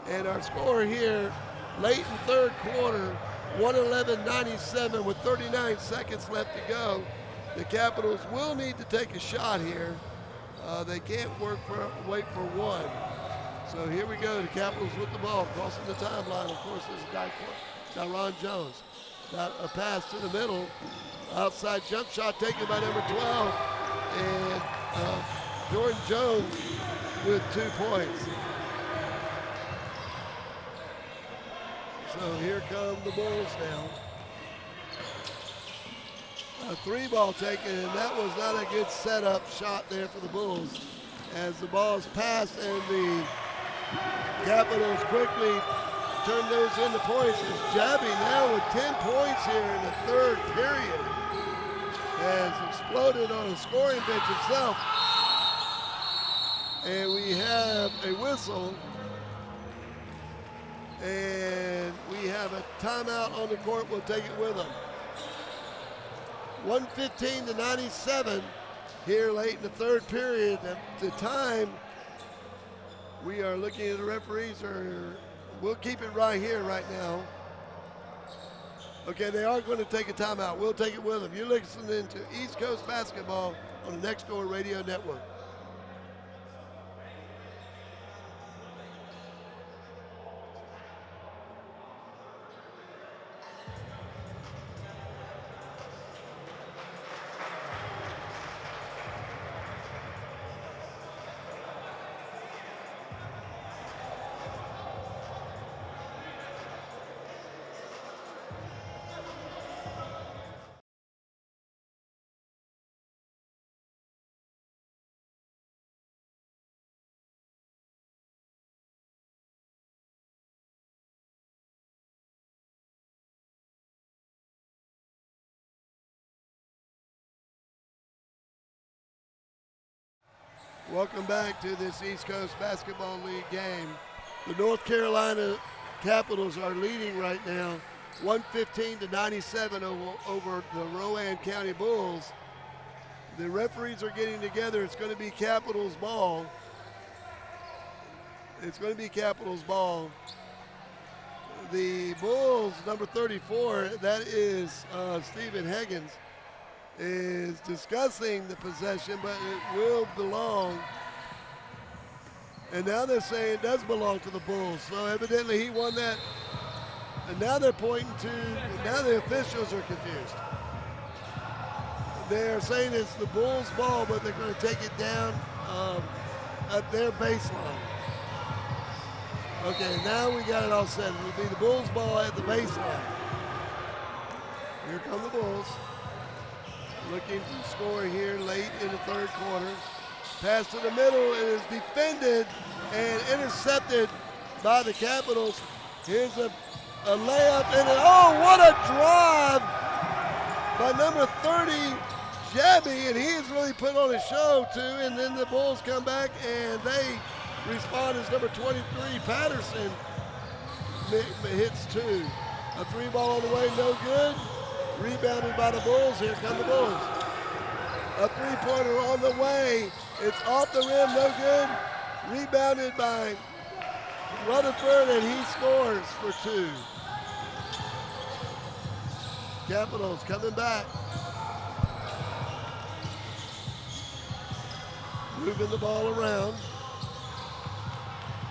And our score here, late in third quarter, 111-97 with 39 seconds left to go. The Capitals will need to take a shot here. They can't wait for one. So here we go, the Capitals with the ball, crossing the timeline. Of course, this is Daron Jones. Got a pass to the middle. Outside jump shot taken by number 12. And Jordan Jones with 2 points. So here come the Bulls now. A three ball taken, and that was not a good setup shot there for the Bulls. As the ball is passed and the Capitals quickly turn those into points. As Jabby now with 10 points here in the third period has exploded on the scoring bench itself. And we have a whistle. And we have a timeout on the court. We'll take it with them. 1:15-97 here late in the third period. At the time, we are looking at the referees. We'll keep it right here right now. Okay, they are going to take a timeout. We'll take it with them. You're listening to East Coast Basketball on the Next Door Radio Network. Welcome back to this East Coast Basketball League game. The North Carolina Capitals are leading right now, 115-97 over the Rowan County Bulls. The referees are getting together. It's going to be Capitals ball. It's going to be Capitals ball. The Bulls, number 34, that is Stephen Higgins, is discussing the possession, but it will belong. And now they're saying it does belong to the Bulls. So evidently he won that. And now they're pointing to, now the officials are confused. They're saying it's the Bulls' ball, but they're going to take it down at their baseline. Okay, now we got it all set. It'll be the Bulls' ball at the baseline. Here come the Bulls. Looking to score here late in the third quarter. Pass to the middle. It is defended and intercepted by the Capitals. Here's a layup. And what a drive by number 30, Jabby. And he's really put on a show, too. And then the Bulls come back and they respond as number 23, Patterson, hits two. A three ball on the way, no good. Rebounded by the Bulls. Here come the Bulls. A three-pointer on the way. It's off the rim, no good. Rebounded by Rutherford, and he scores for two. Capitals coming back. Moving the ball around.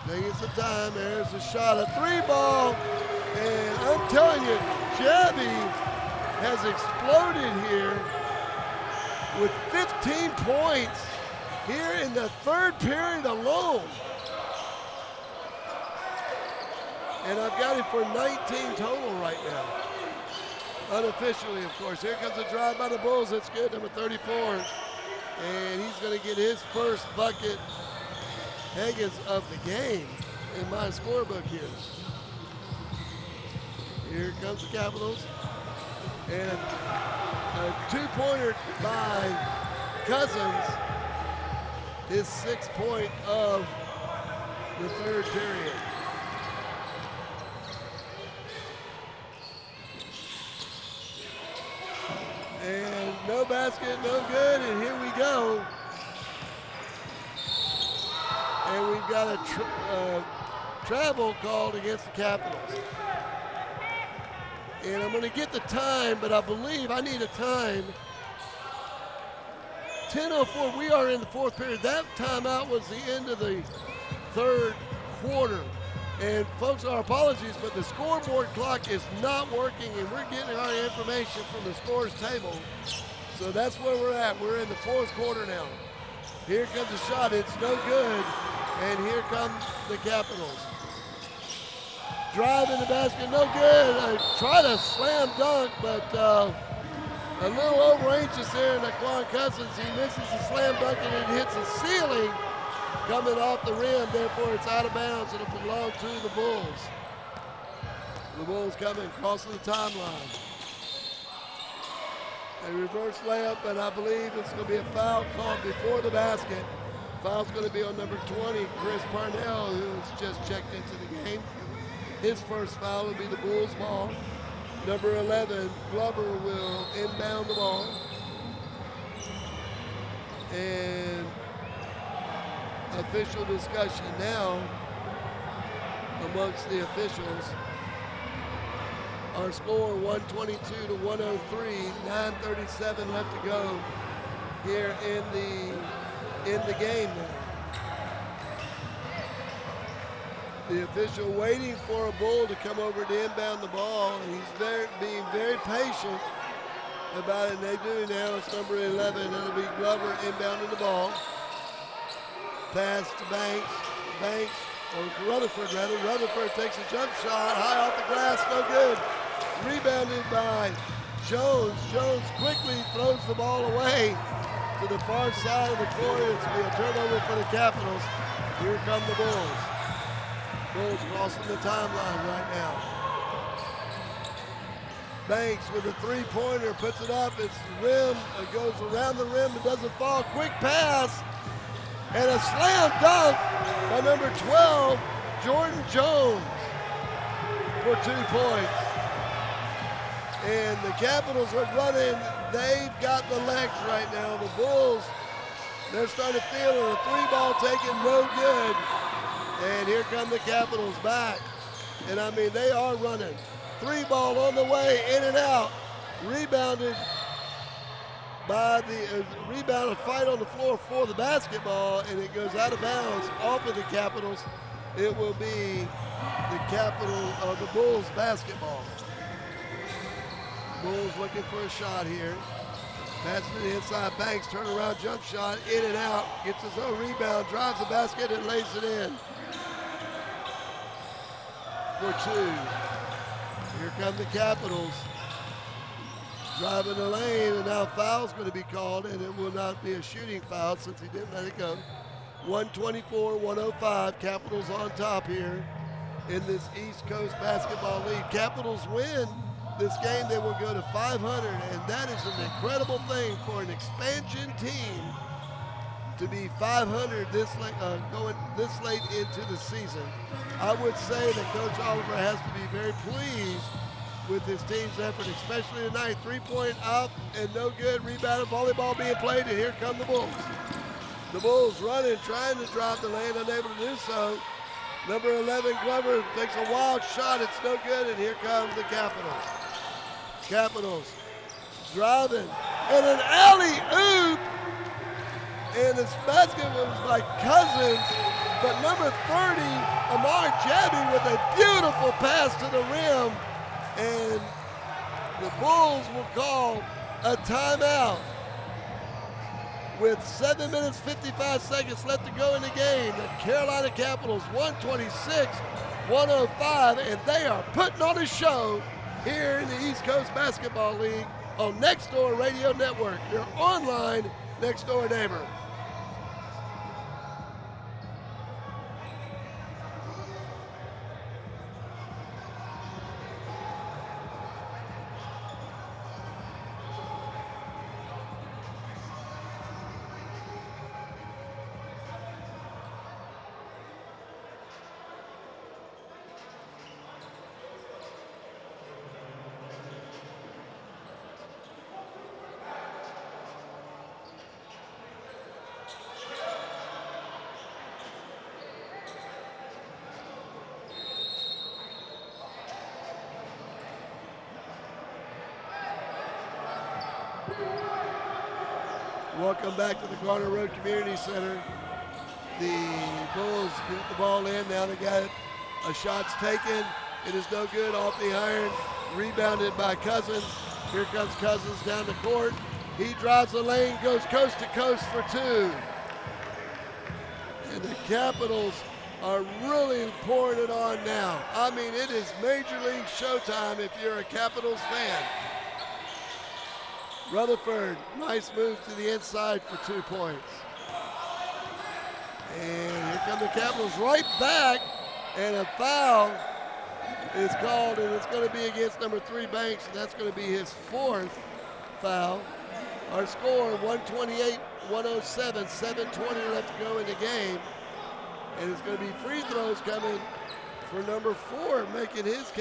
Taking some time. There's a shot, a three ball. And I'm telling you, Jabby has exploded here with 15 points here in the third period alone. And I've got him for 19 total right now. Unofficially, of course. Here comes a drive by the Bulls. That's good, number 34. And he's going to get his first bucket, Higgins, of the game in my scorebook here. Here comes the Capitals. And a two-pointer by Cousins, his 6th point of the third period. And no basket, no good, and here we go. And we've got a travel called against the Capitals. And I'm going to get the time, but I believe I need a time. 10:04, we are in the fourth period. That timeout was the end of the third quarter. And folks, our apologies, but the scoreboard clock is not working, and we're getting our information from the scores table. So that's where we're at. We're in the fourth quarter now. Here comes the shot. It's no good. And here come the Capitals. Drive in the basket, no good. I try to slam dunk, but a little over anxious there in Quan Cousins. He misses the slam dunk and it hits the ceiling. coming off the rim, therefore it's out of bounds. It'll belong to the Bulls. The Bulls coming, crossing the timeline. A reverse layup, and I believe it's going to be a foul called before the basket. Foul's going to be on number 20, Chris Parnell, who has just checked into the game. His first foul will be the Bulls' ball. Number 11, Glover, will inbound the ball. And official discussion now amongst the officials. Our score 122 to 103, 9:37 left to go here in the game now. The official waiting for a Bull to come over to inbound the ball. He's being very patient about it, and they do now. It's number 11. It'll be Glover inbounding the ball. Pass to Banks, or Rutherford rather. Rutherford takes a jump shot, high off the glass, no good. Rebounded by Jones. Jones quickly throws the ball away to the far side of the court. It's going to be a turnover for the Capitals. Here come the Bulls. Bulls crossing the timeline right now. Banks with a three-pointer, puts it up. It's the rim. It goes around the rim. It doesn't fall. Quick pass. And a slam dunk by number 12, Jordan Jones, for 2 points. And the Capitals are running. They've got the legs right now. The Bulls, they're starting to feel it. A three-ball taken, no good. And here come the Capitals back. And I mean, they are running. Three-ball on the way, in and out. Rebounded by the rebound fight on the floor for the basketball, and it goes out of bounds off of the Capitals. It will be the Bulls basketball. Bulls looking for a shot here. Passing it inside. Banks, turnaround jump shot, in and out. Gets his own rebound, drives the basket, and lays it in for 2. Here come the Capitals. Driving the lane, and now foul's going to be called, and it will not be a shooting foul since he didn't let it go. 124-105, Capitals on top here in this East Coast Basketball League. Capitals win this game, they will go to 500, and that is an incredible thing for an expansion team to be 500 this late, going this late into the season. I would say that Coach Oliver has to be very pleased with his team's effort, especially tonight. 3-point up and no good. Rebound, volleyball being played, and here come the Bulls. The Bulls running, trying to drive the lane, unable to do so. Number 11, Glover, takes a wild shot. It's no good, and here comes the Capitals. Capitals driving, and an alley-oop, and this basket was by Cousins, but number 30, Amar Jabi, with a beautiful pass to the rim, and the Bulls will call a timeout with 7 minutes, 55 seconds left to go in the game. The Carolina Capitals 126-105, and they are putting on a show here in the East Coast Basketball League on Next Door Radio Network, your online next door neighbor. Welcome back to the Garner Road Community Center. The Bulls get the ball in. Now they got it. A shot's taken. It is no good, off the iron. Rebounded by Cousins. Here comes Cousins down the court. He drives the lane, goes coast to coast for 2. And the Capitals are really pouring it on now. I mean, it is Major League showtime if you're a Capitals fan. Rutherford, nice move to the inside for 2 points. And here come the Capitals right back, and a foul is called, and it's going to be against number 3 Banks, and that's going to be his 4th foul. Our score, 128-107, 7:20 left to go in the game. And it's going to be free throws coming for number 4 making his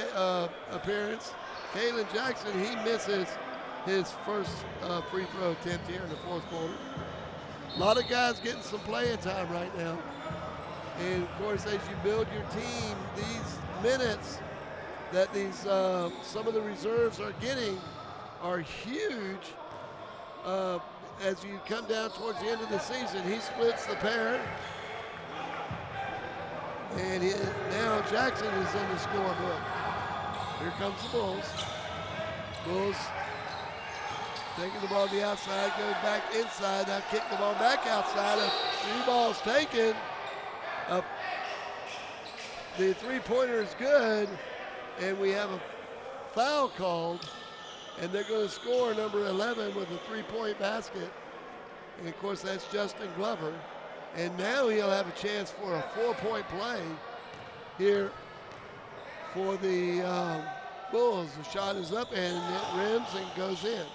appearance. Kalen Jackson, he misses his first free throw attempt here in the 4th quarter. A lot of guys getting some playing time right now. And of course, as you build your team, these minutes that these some of the reserves are getting are huge. As you come down towards the end of the season, he splits the pair. And now Jackson is in the scorebook. Here comes the Bulls. Bulls taking the ball to the outside, goes back inside. Now kick the ball back outside. 3 balls taken. The three-pointer is good, and we have a foul called, and they're going to score number 11 with a 3-point basket. And of course, that's Justin Glover. And now he'll have a chance for a 4-point play here for the Bulls. The shot is up and it rims and goes in.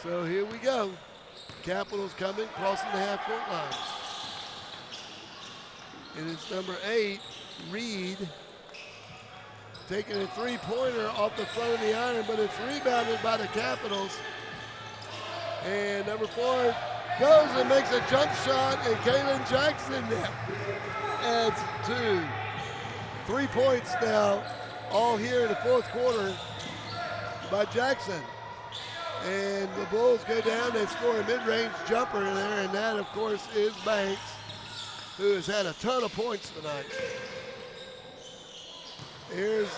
So here we go. Capitals coming, crossing the half-court line. And it's number 8, Reed, taking a 3-pointer off the front of the iron, but it's rebounded by the Capitals. And number 4 goes and makes a jump shot, and Kalen Jackson adds 2. 3 points now, all here in the 4th quarter by Jackson. And the Bulls go down, they score a mid-range jumper there, and that, of course, is Banks, who has had a ton of points tonight. Here's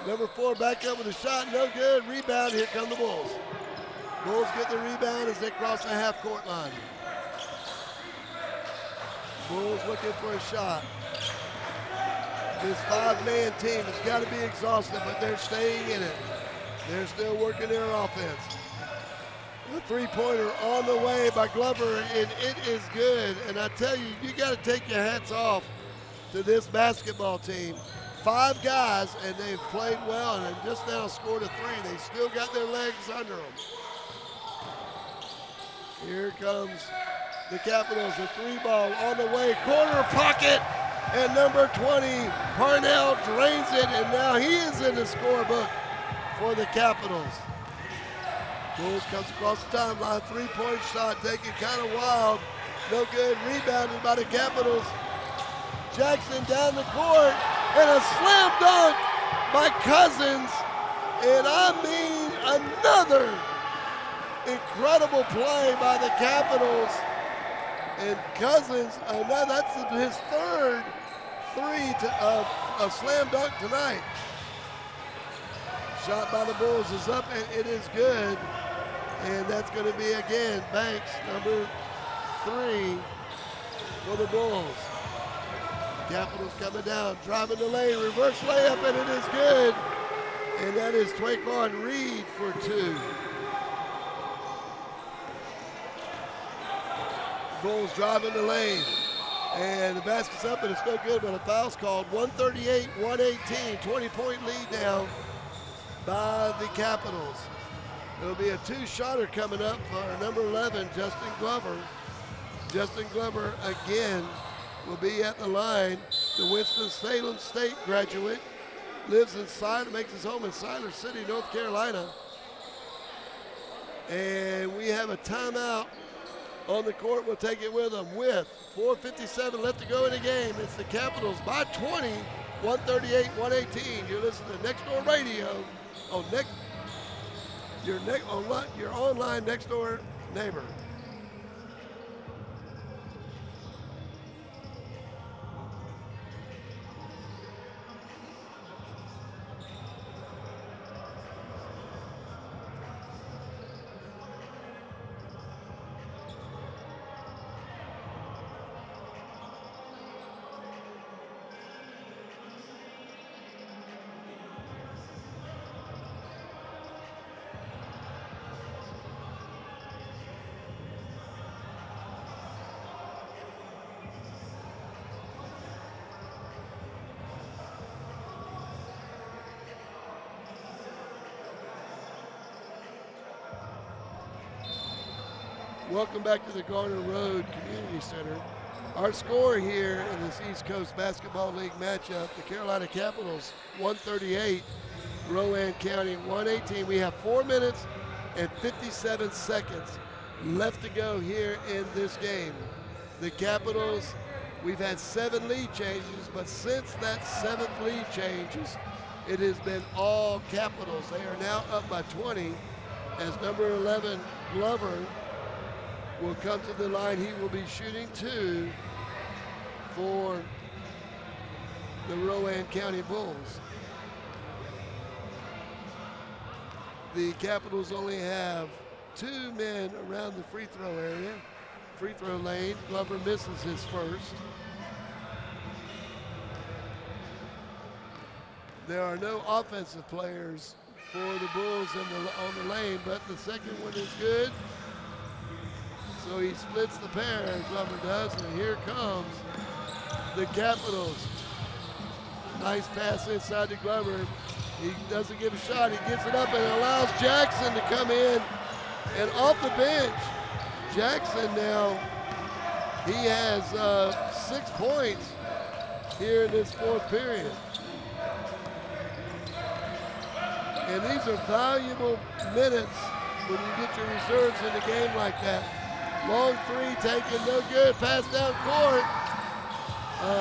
number 4 back up with a shot, no good. Rebound, here come the Bulls. Bulls get the rebound as they cross the half-court line. Bulls looking for a shot. This 5-man team has got to be exhausted, but they're staying in it. They're still working their offense. The 3-pointer on the way by Glover, and it is good. And I tell you, you got to take your hats off to this basketball team. 5 guys, and they've played well, and just now scored a 3. They still got their legs under them. Here comes the Capitals, a 3-ball on the way, corner pocket, and number 20, Parnell drains it, and now he is in the scorebook for the Capitals. Bulls comes across the timeline, 3-point shot, taken kind of wild, no good, rebounded by the Capitals. Jackson down the court, and a slam dunk by Cousins, and I mean another incredible play by the Capitals. And Cousins, that's his 3rd a slam dunk tonight. Shot by the Bulls is up, and it is good. And that's going to be, again, Banks, number 3 for the Bulls. Capitals coming down, driving the lane, reverse layup, and it is good. And that is Twaquan Reed for 2. Bulls driving the lane, and the basket's up, and it's no good, but a foul's called. 138-118, 20-point lead now by the Capitals. It'll be a 2-shotter coming up for number 11, Justin Glover. Justin Glover, again, will be at the line. The Winston-Salem State graduate, lives makes his home in Siler City, North Carolina. And we have a timeout on the court. We'll take it with them with 4:57 left to go in the game. It's the Capitals by 20, 138-118. You're listening to Next Door Radio on your online Next Door neighbor. Welcome back to the Garner Road Community Center. Our score here in this East Coast Basketball League matchup, the Carolina Capitals 138, Rowan County 118. We have 4 minutes and 57 seconds left to go here in this game. The Capitals, we've had 7 lead changes, but since that 7th lead changes, it has been all Capitals. They are now up by 20 as number 11, Glover, will come to the line. He will be shooting 2 for the Rowan County Bulls. The Capitals only have 2 men around the free throw area. Free throw lane, Glover misses his first. There are no offensive players for the Bulls on the lane, but the second one is good. So he splits the pair, Glover does, and here comes the Capitals. Nice pass inside to Glover. He doesn't give a shot. He gets it up and allows Jackson to come in. And off the bench, Jackson now, he has 6 points here in this 4th period. And these are valuable minutes when you get your reserves in a game like that. Long 3 taken, no good. Pass down court.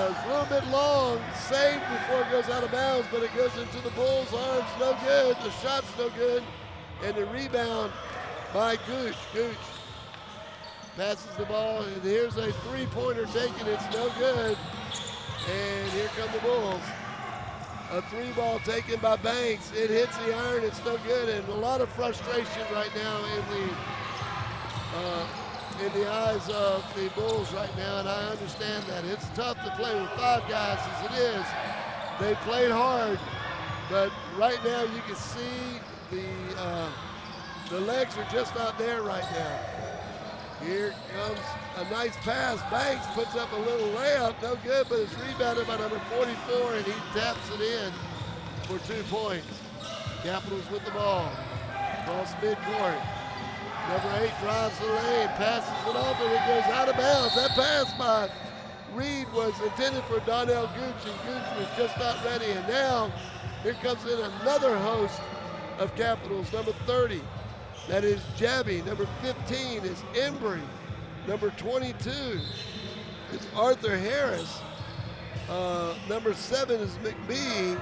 It's a little bit long, saved before it goes out of bounds, but it goes into the Bulls' arms, no good. The shot's no good. And the rebound by Gooch. Gooch passes the ball, and here's a 3-pointer taken. It's no good. And here come the Bulls. A 3-ball taken by Banks. It hits the iron. It's no good. And a lot of frustration right now in the eyes of the Bulls right now, and I understand that. It's tough to play with 5 guys as it is. They played hard, but right now you can see the legs are just not there right now. Here comes a nice pass. Banks puts up a little layup, no good, but it's rebounded by number 44, and he taps it in for 2 points. Capitals with the ball. Cross midcourt. Number 8 drives the lane, passes it off, and it goes out of bounds. That pass by Reed was intended for Donnell Gooch, and Gooch was just not ready. And now, here comes in another host of Capitals, number 30. That is Jabby. Number 15 is Embry. Number 22 is Arthur Harris. Number 7 is McBee.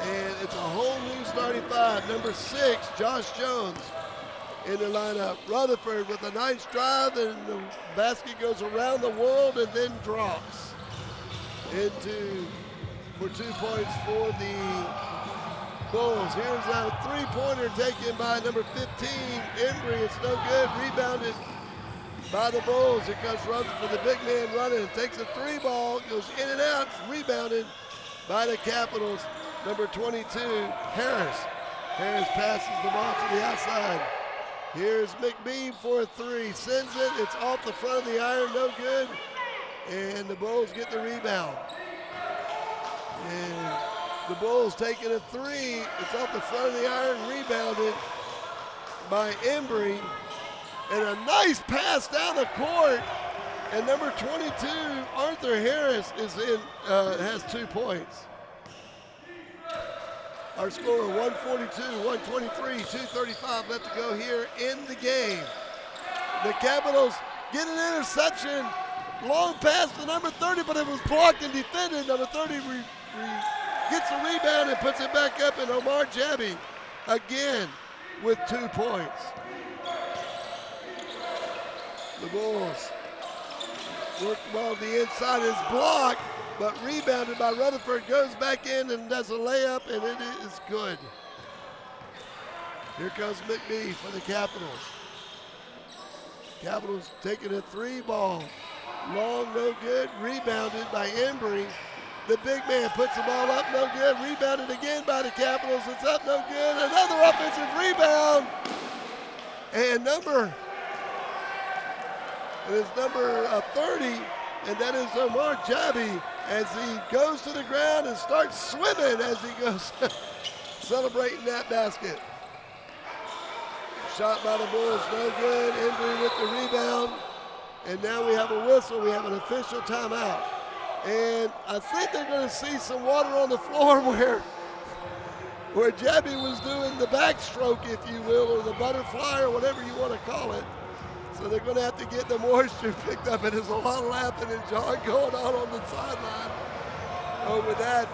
And it's a whole new starting 5. Number 6, Josh Jones in the lineup. Rutherford with a nice drive, and the basket goes around the world and then drops for 2 points for the Bulls. Here's a 3-pointer taken by number 15, Embry. It's no good. Rebounded by the Bulls. Here comes Rutherford, the big man running. It takes a 3-ball, goes in and out. Rebounded by the Capitals. Number 22, Harris. Harris passes the ball to the outside. Here's McBean for a 3. Sends it. It's off the front of the iron. No good. And the Bulls get the rebound. And the Bulls taking a 3. It's off the front of the iron. Rebounded by Embry. And a nice pass down the court. And number 22, Arthur Harris, has 2 points. Our score 142, 123, 2:35 left to go here in the game. The Capitals get an interception. Long pass to number 30, but it was blocked and defended. Number 30 gets the rebound and puts it back up, and Omar Jabby again with 2 points. The Bulls work well. The inside is blocked, but rebounded by Rutherford, goes back in and does a layup, and it is good. Here comes McBee for the Capitals. Capitals taking a 3-ball. Long, no good. Rebounded by Embry. The big man puts the ball up, no good. Rebounded again by the Capitals. It's up, no good. Another offensive rebound. And it is number 30, and that is Omar Jabby, as he goes to the ground and starts swimming as he goes celebrating that basket. Shot by the Bulls, no good. Embry with the rebound. And now we have a whistle. We have an official timeout. And I think they're going to see some water on the floor where Jabby was doing the backstroke, if you will, or the butterfly, or whatever you want to call it. So they're going to have to get the moisture picked up. And there's a lot of laughing and jawing going on the sideline over that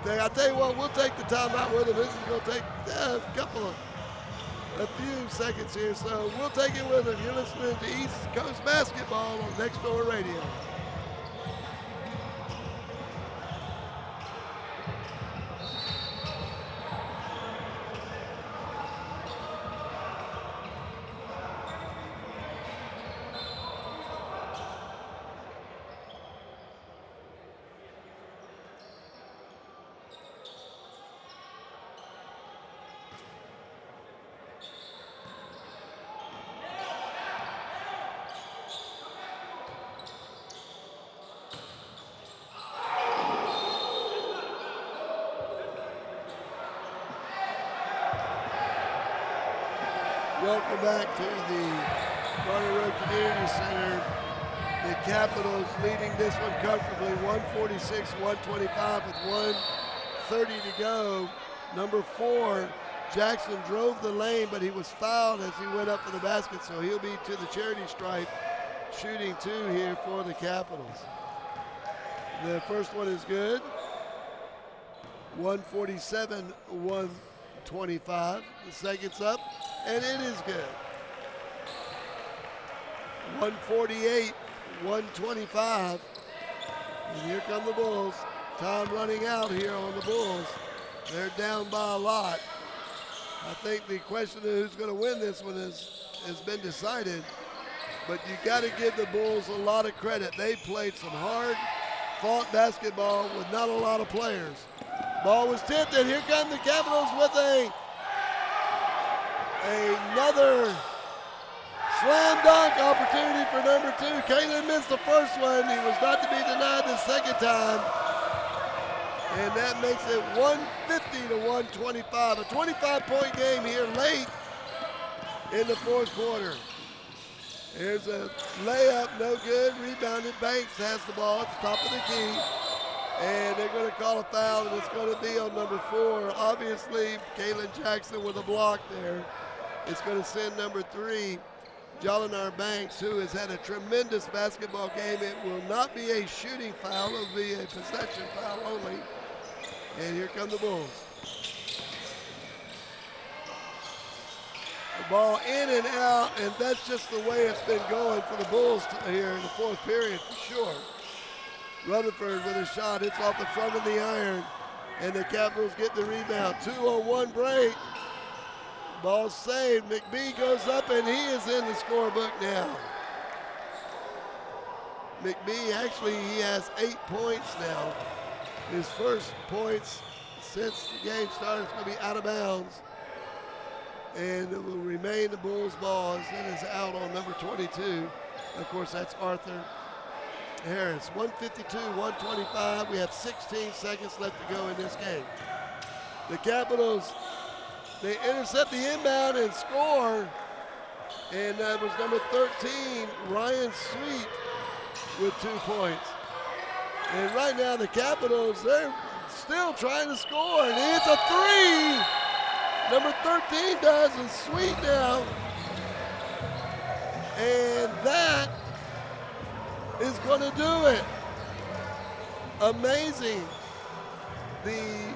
thing. I tell you what, we'll take the timeout with them. This is going to take a few seconds here, so we'll take it with them. You're listening to East Coast Basketball on Next Door Radio. Welcome back to the Garner Road Community Center. The Capitals leading this one comfortably, 146-125 with 1:30 to go. Number 4, Jackson drove the lane, but he was fouled as he went up for the basket, so he'll be to the charity stripe, shooting 2 here for the Capitals. The first one is good. 147-125. The second's up, and it is good. 148-125. And here come the Bulls. Time running out here on the Bulls. They're down by a lot. I think the question of who's going to win this one has been decided. But you got to give the Bulls a lot of credit. They played some hard-fought basketball with not a lot of players. Ball was tipped, and here come the Capitals with another slam dunk opportunity for number 2. Kalen missed the first one. He was not to be denied the second time. And that makes it 150-125. A 25-point game here late in the fourth quarter. Here's a layup, no good. Rebounded. Banks has the ball at the top of the key. And they're going to call a foul, and it's going to be on number 4. Obviously, Kalen Jackson with a block there. It's going to send number 3, Jolinar Banks, who has had a tremendous basketball game. It will not be a shooting foul. It will be a possession foul only. And here come the Bulls. The ball in and out, and that's just the way it's been going for the Bulls here in the fourth period for sure. Rutherford with a shot, it's off the front of the iron, and the Capitals get the rebound. 2-on-1 break. Ball saved. McBee goes up, and he is in the scorebook now. McBee, actually, he has 8 points now. His first points since the game started. It's going to be out of bounds. And it will remain the Bulls' ball as it is out on number 22. Of course, that's Arthur Harris. 152-125. We have 16 seconds left to go in this game. The Capitals, they intercept the inbound and score. And that was number 13, Ryan Sweet, with 2 points. And right now the Capitals, they're still trying to score. And it's a 3. Number 13 does, and Sweet now. And that is going to do it. Amazing. The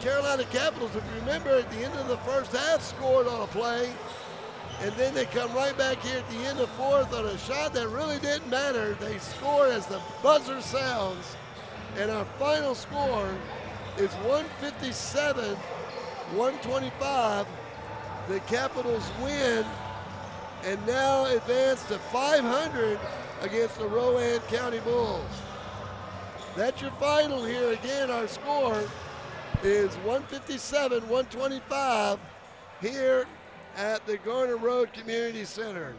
Carolina Capitals, if you remember, at the end of the first half, scored on a play. And then they come right back here at the end of fourth on a shot that really didn't matter. They score as the buzzer sounds. And our final score is 157-125. The Capitals win and now advance to 500 against the Rowan County Bulls. That's your final here. Again, our score is 157-125 here at the Garner Road Community Center.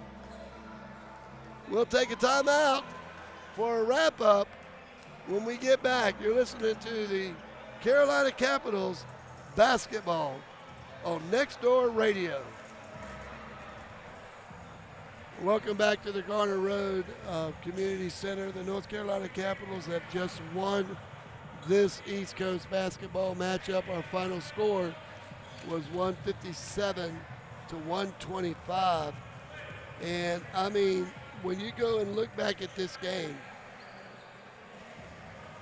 We'll take a timeout for a wrap-up when we get back. You're listening to the Carolina Capitals basketball on Next Door Radio. Welcome back to the Garner Road Community Center. The North Carolina Capitals have just won this East Coast basketball matchup. Our final score was 157 to 125. And I mean, when you go and look back at this game,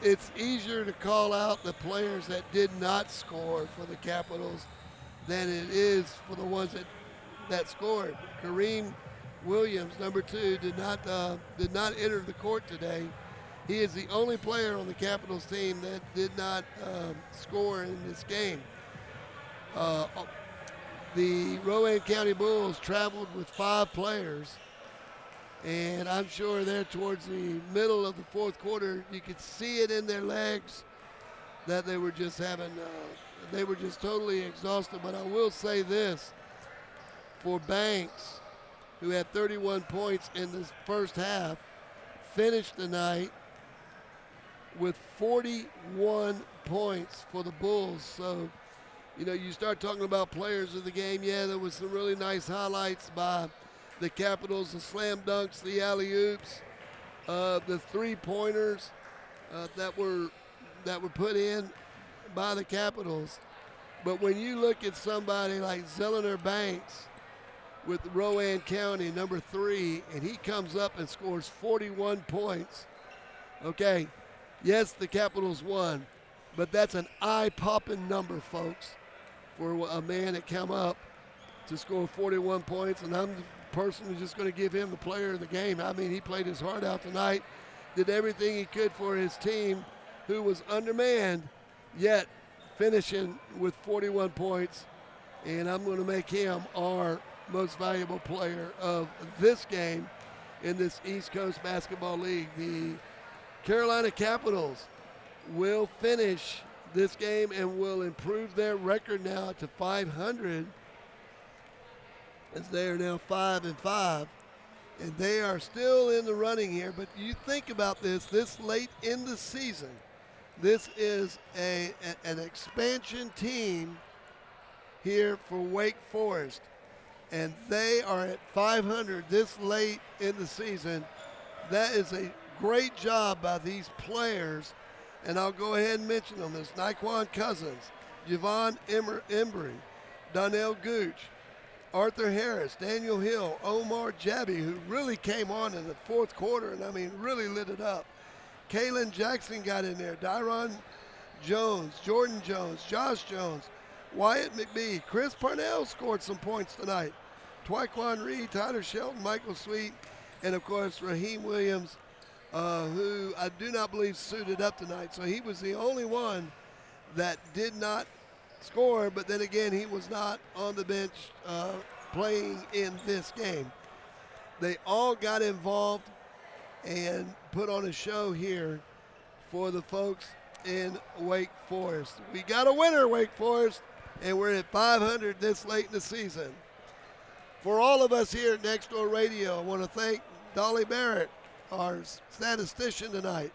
it's easier to call out the players that did not score for the Capitals than it is for the ones that scored. Kareem Williams, number 2, did not enter the court today. He is the only player on the Capitals team that did not score in this game. The Rowan County Bulls traveled with 5 players, and I'm sure there towards the middle of the fourth quarter, you could see it in their legs that they were just they were just totally exhausted. But I will say this, for Banks, who had 31 points in this first half, finished the night with 41 points for the Bulls. So, you know, you start talking about players of the game. Yeah, there was some really nice highlights by the Capitals, the slam dunks, the alley-oops, the three-pointers that were put in by the Capitals. But when you look at somebody like Zelener Banks with Rowan County, number 3, and he comes up and scores 41 points, okay, yes, the Capitals won, but that's an eye-popping number, folks, for a man that came up to score 41 points, and I'm the person who's just going to give him the player of the game. I mean, he played his heart out tonight, did everything he could for his team, who was undermanned, yet finishing with 41 points, and I'm going to make him our most valuable player of this game in this East Coast Basketball League. The Carolina Capitals will finish this game and will improve their record now to 500, as they are now 5-5, and they are still in the running here. But you think about this late in the season, this is an expansion team here for Wake Forest, and they are at 500 this late in the season. That is a great job by these players, and I'll go ahead and mention them. It's Naquan Cousins, Javon Embry, Donnell Gooch, Arthur Harris, Daniel Hill, Omar Jabby, who really came on in the fourth quarter and, I mean, really lit it up. Kalen Jackson got in there, Dyron Jones, Jordan Jones, Josh Jones, Wyatt McBee, Chris Parnell scored some points tonight. Twyquan Reed, Tyler Shelton, Michael Sweet, and of course Raheem Williams, who I do not believe suited up tonight. So he was the only one that did not score, but then again, he was not on the bench playing in this game. They all got involved and put on a show here for the folks in Wake Forest. We got a winner, Wake Forest, and we're at 500 this late in the season. For all of us here at Next Door Radio, I want to thank Dolly Barrett, our statistician tonight,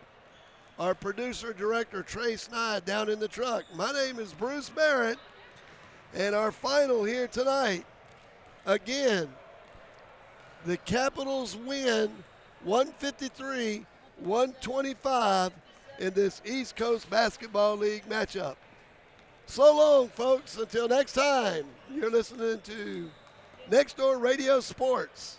our producer director Trey Snide down in the truck. My name is Bruce Barrett, and our final here tonight, again, the Capitals win 153-125 in this East Coast Basketball League matchup. So long, folks. Until next time, you're listening to Next Door Radio Sports.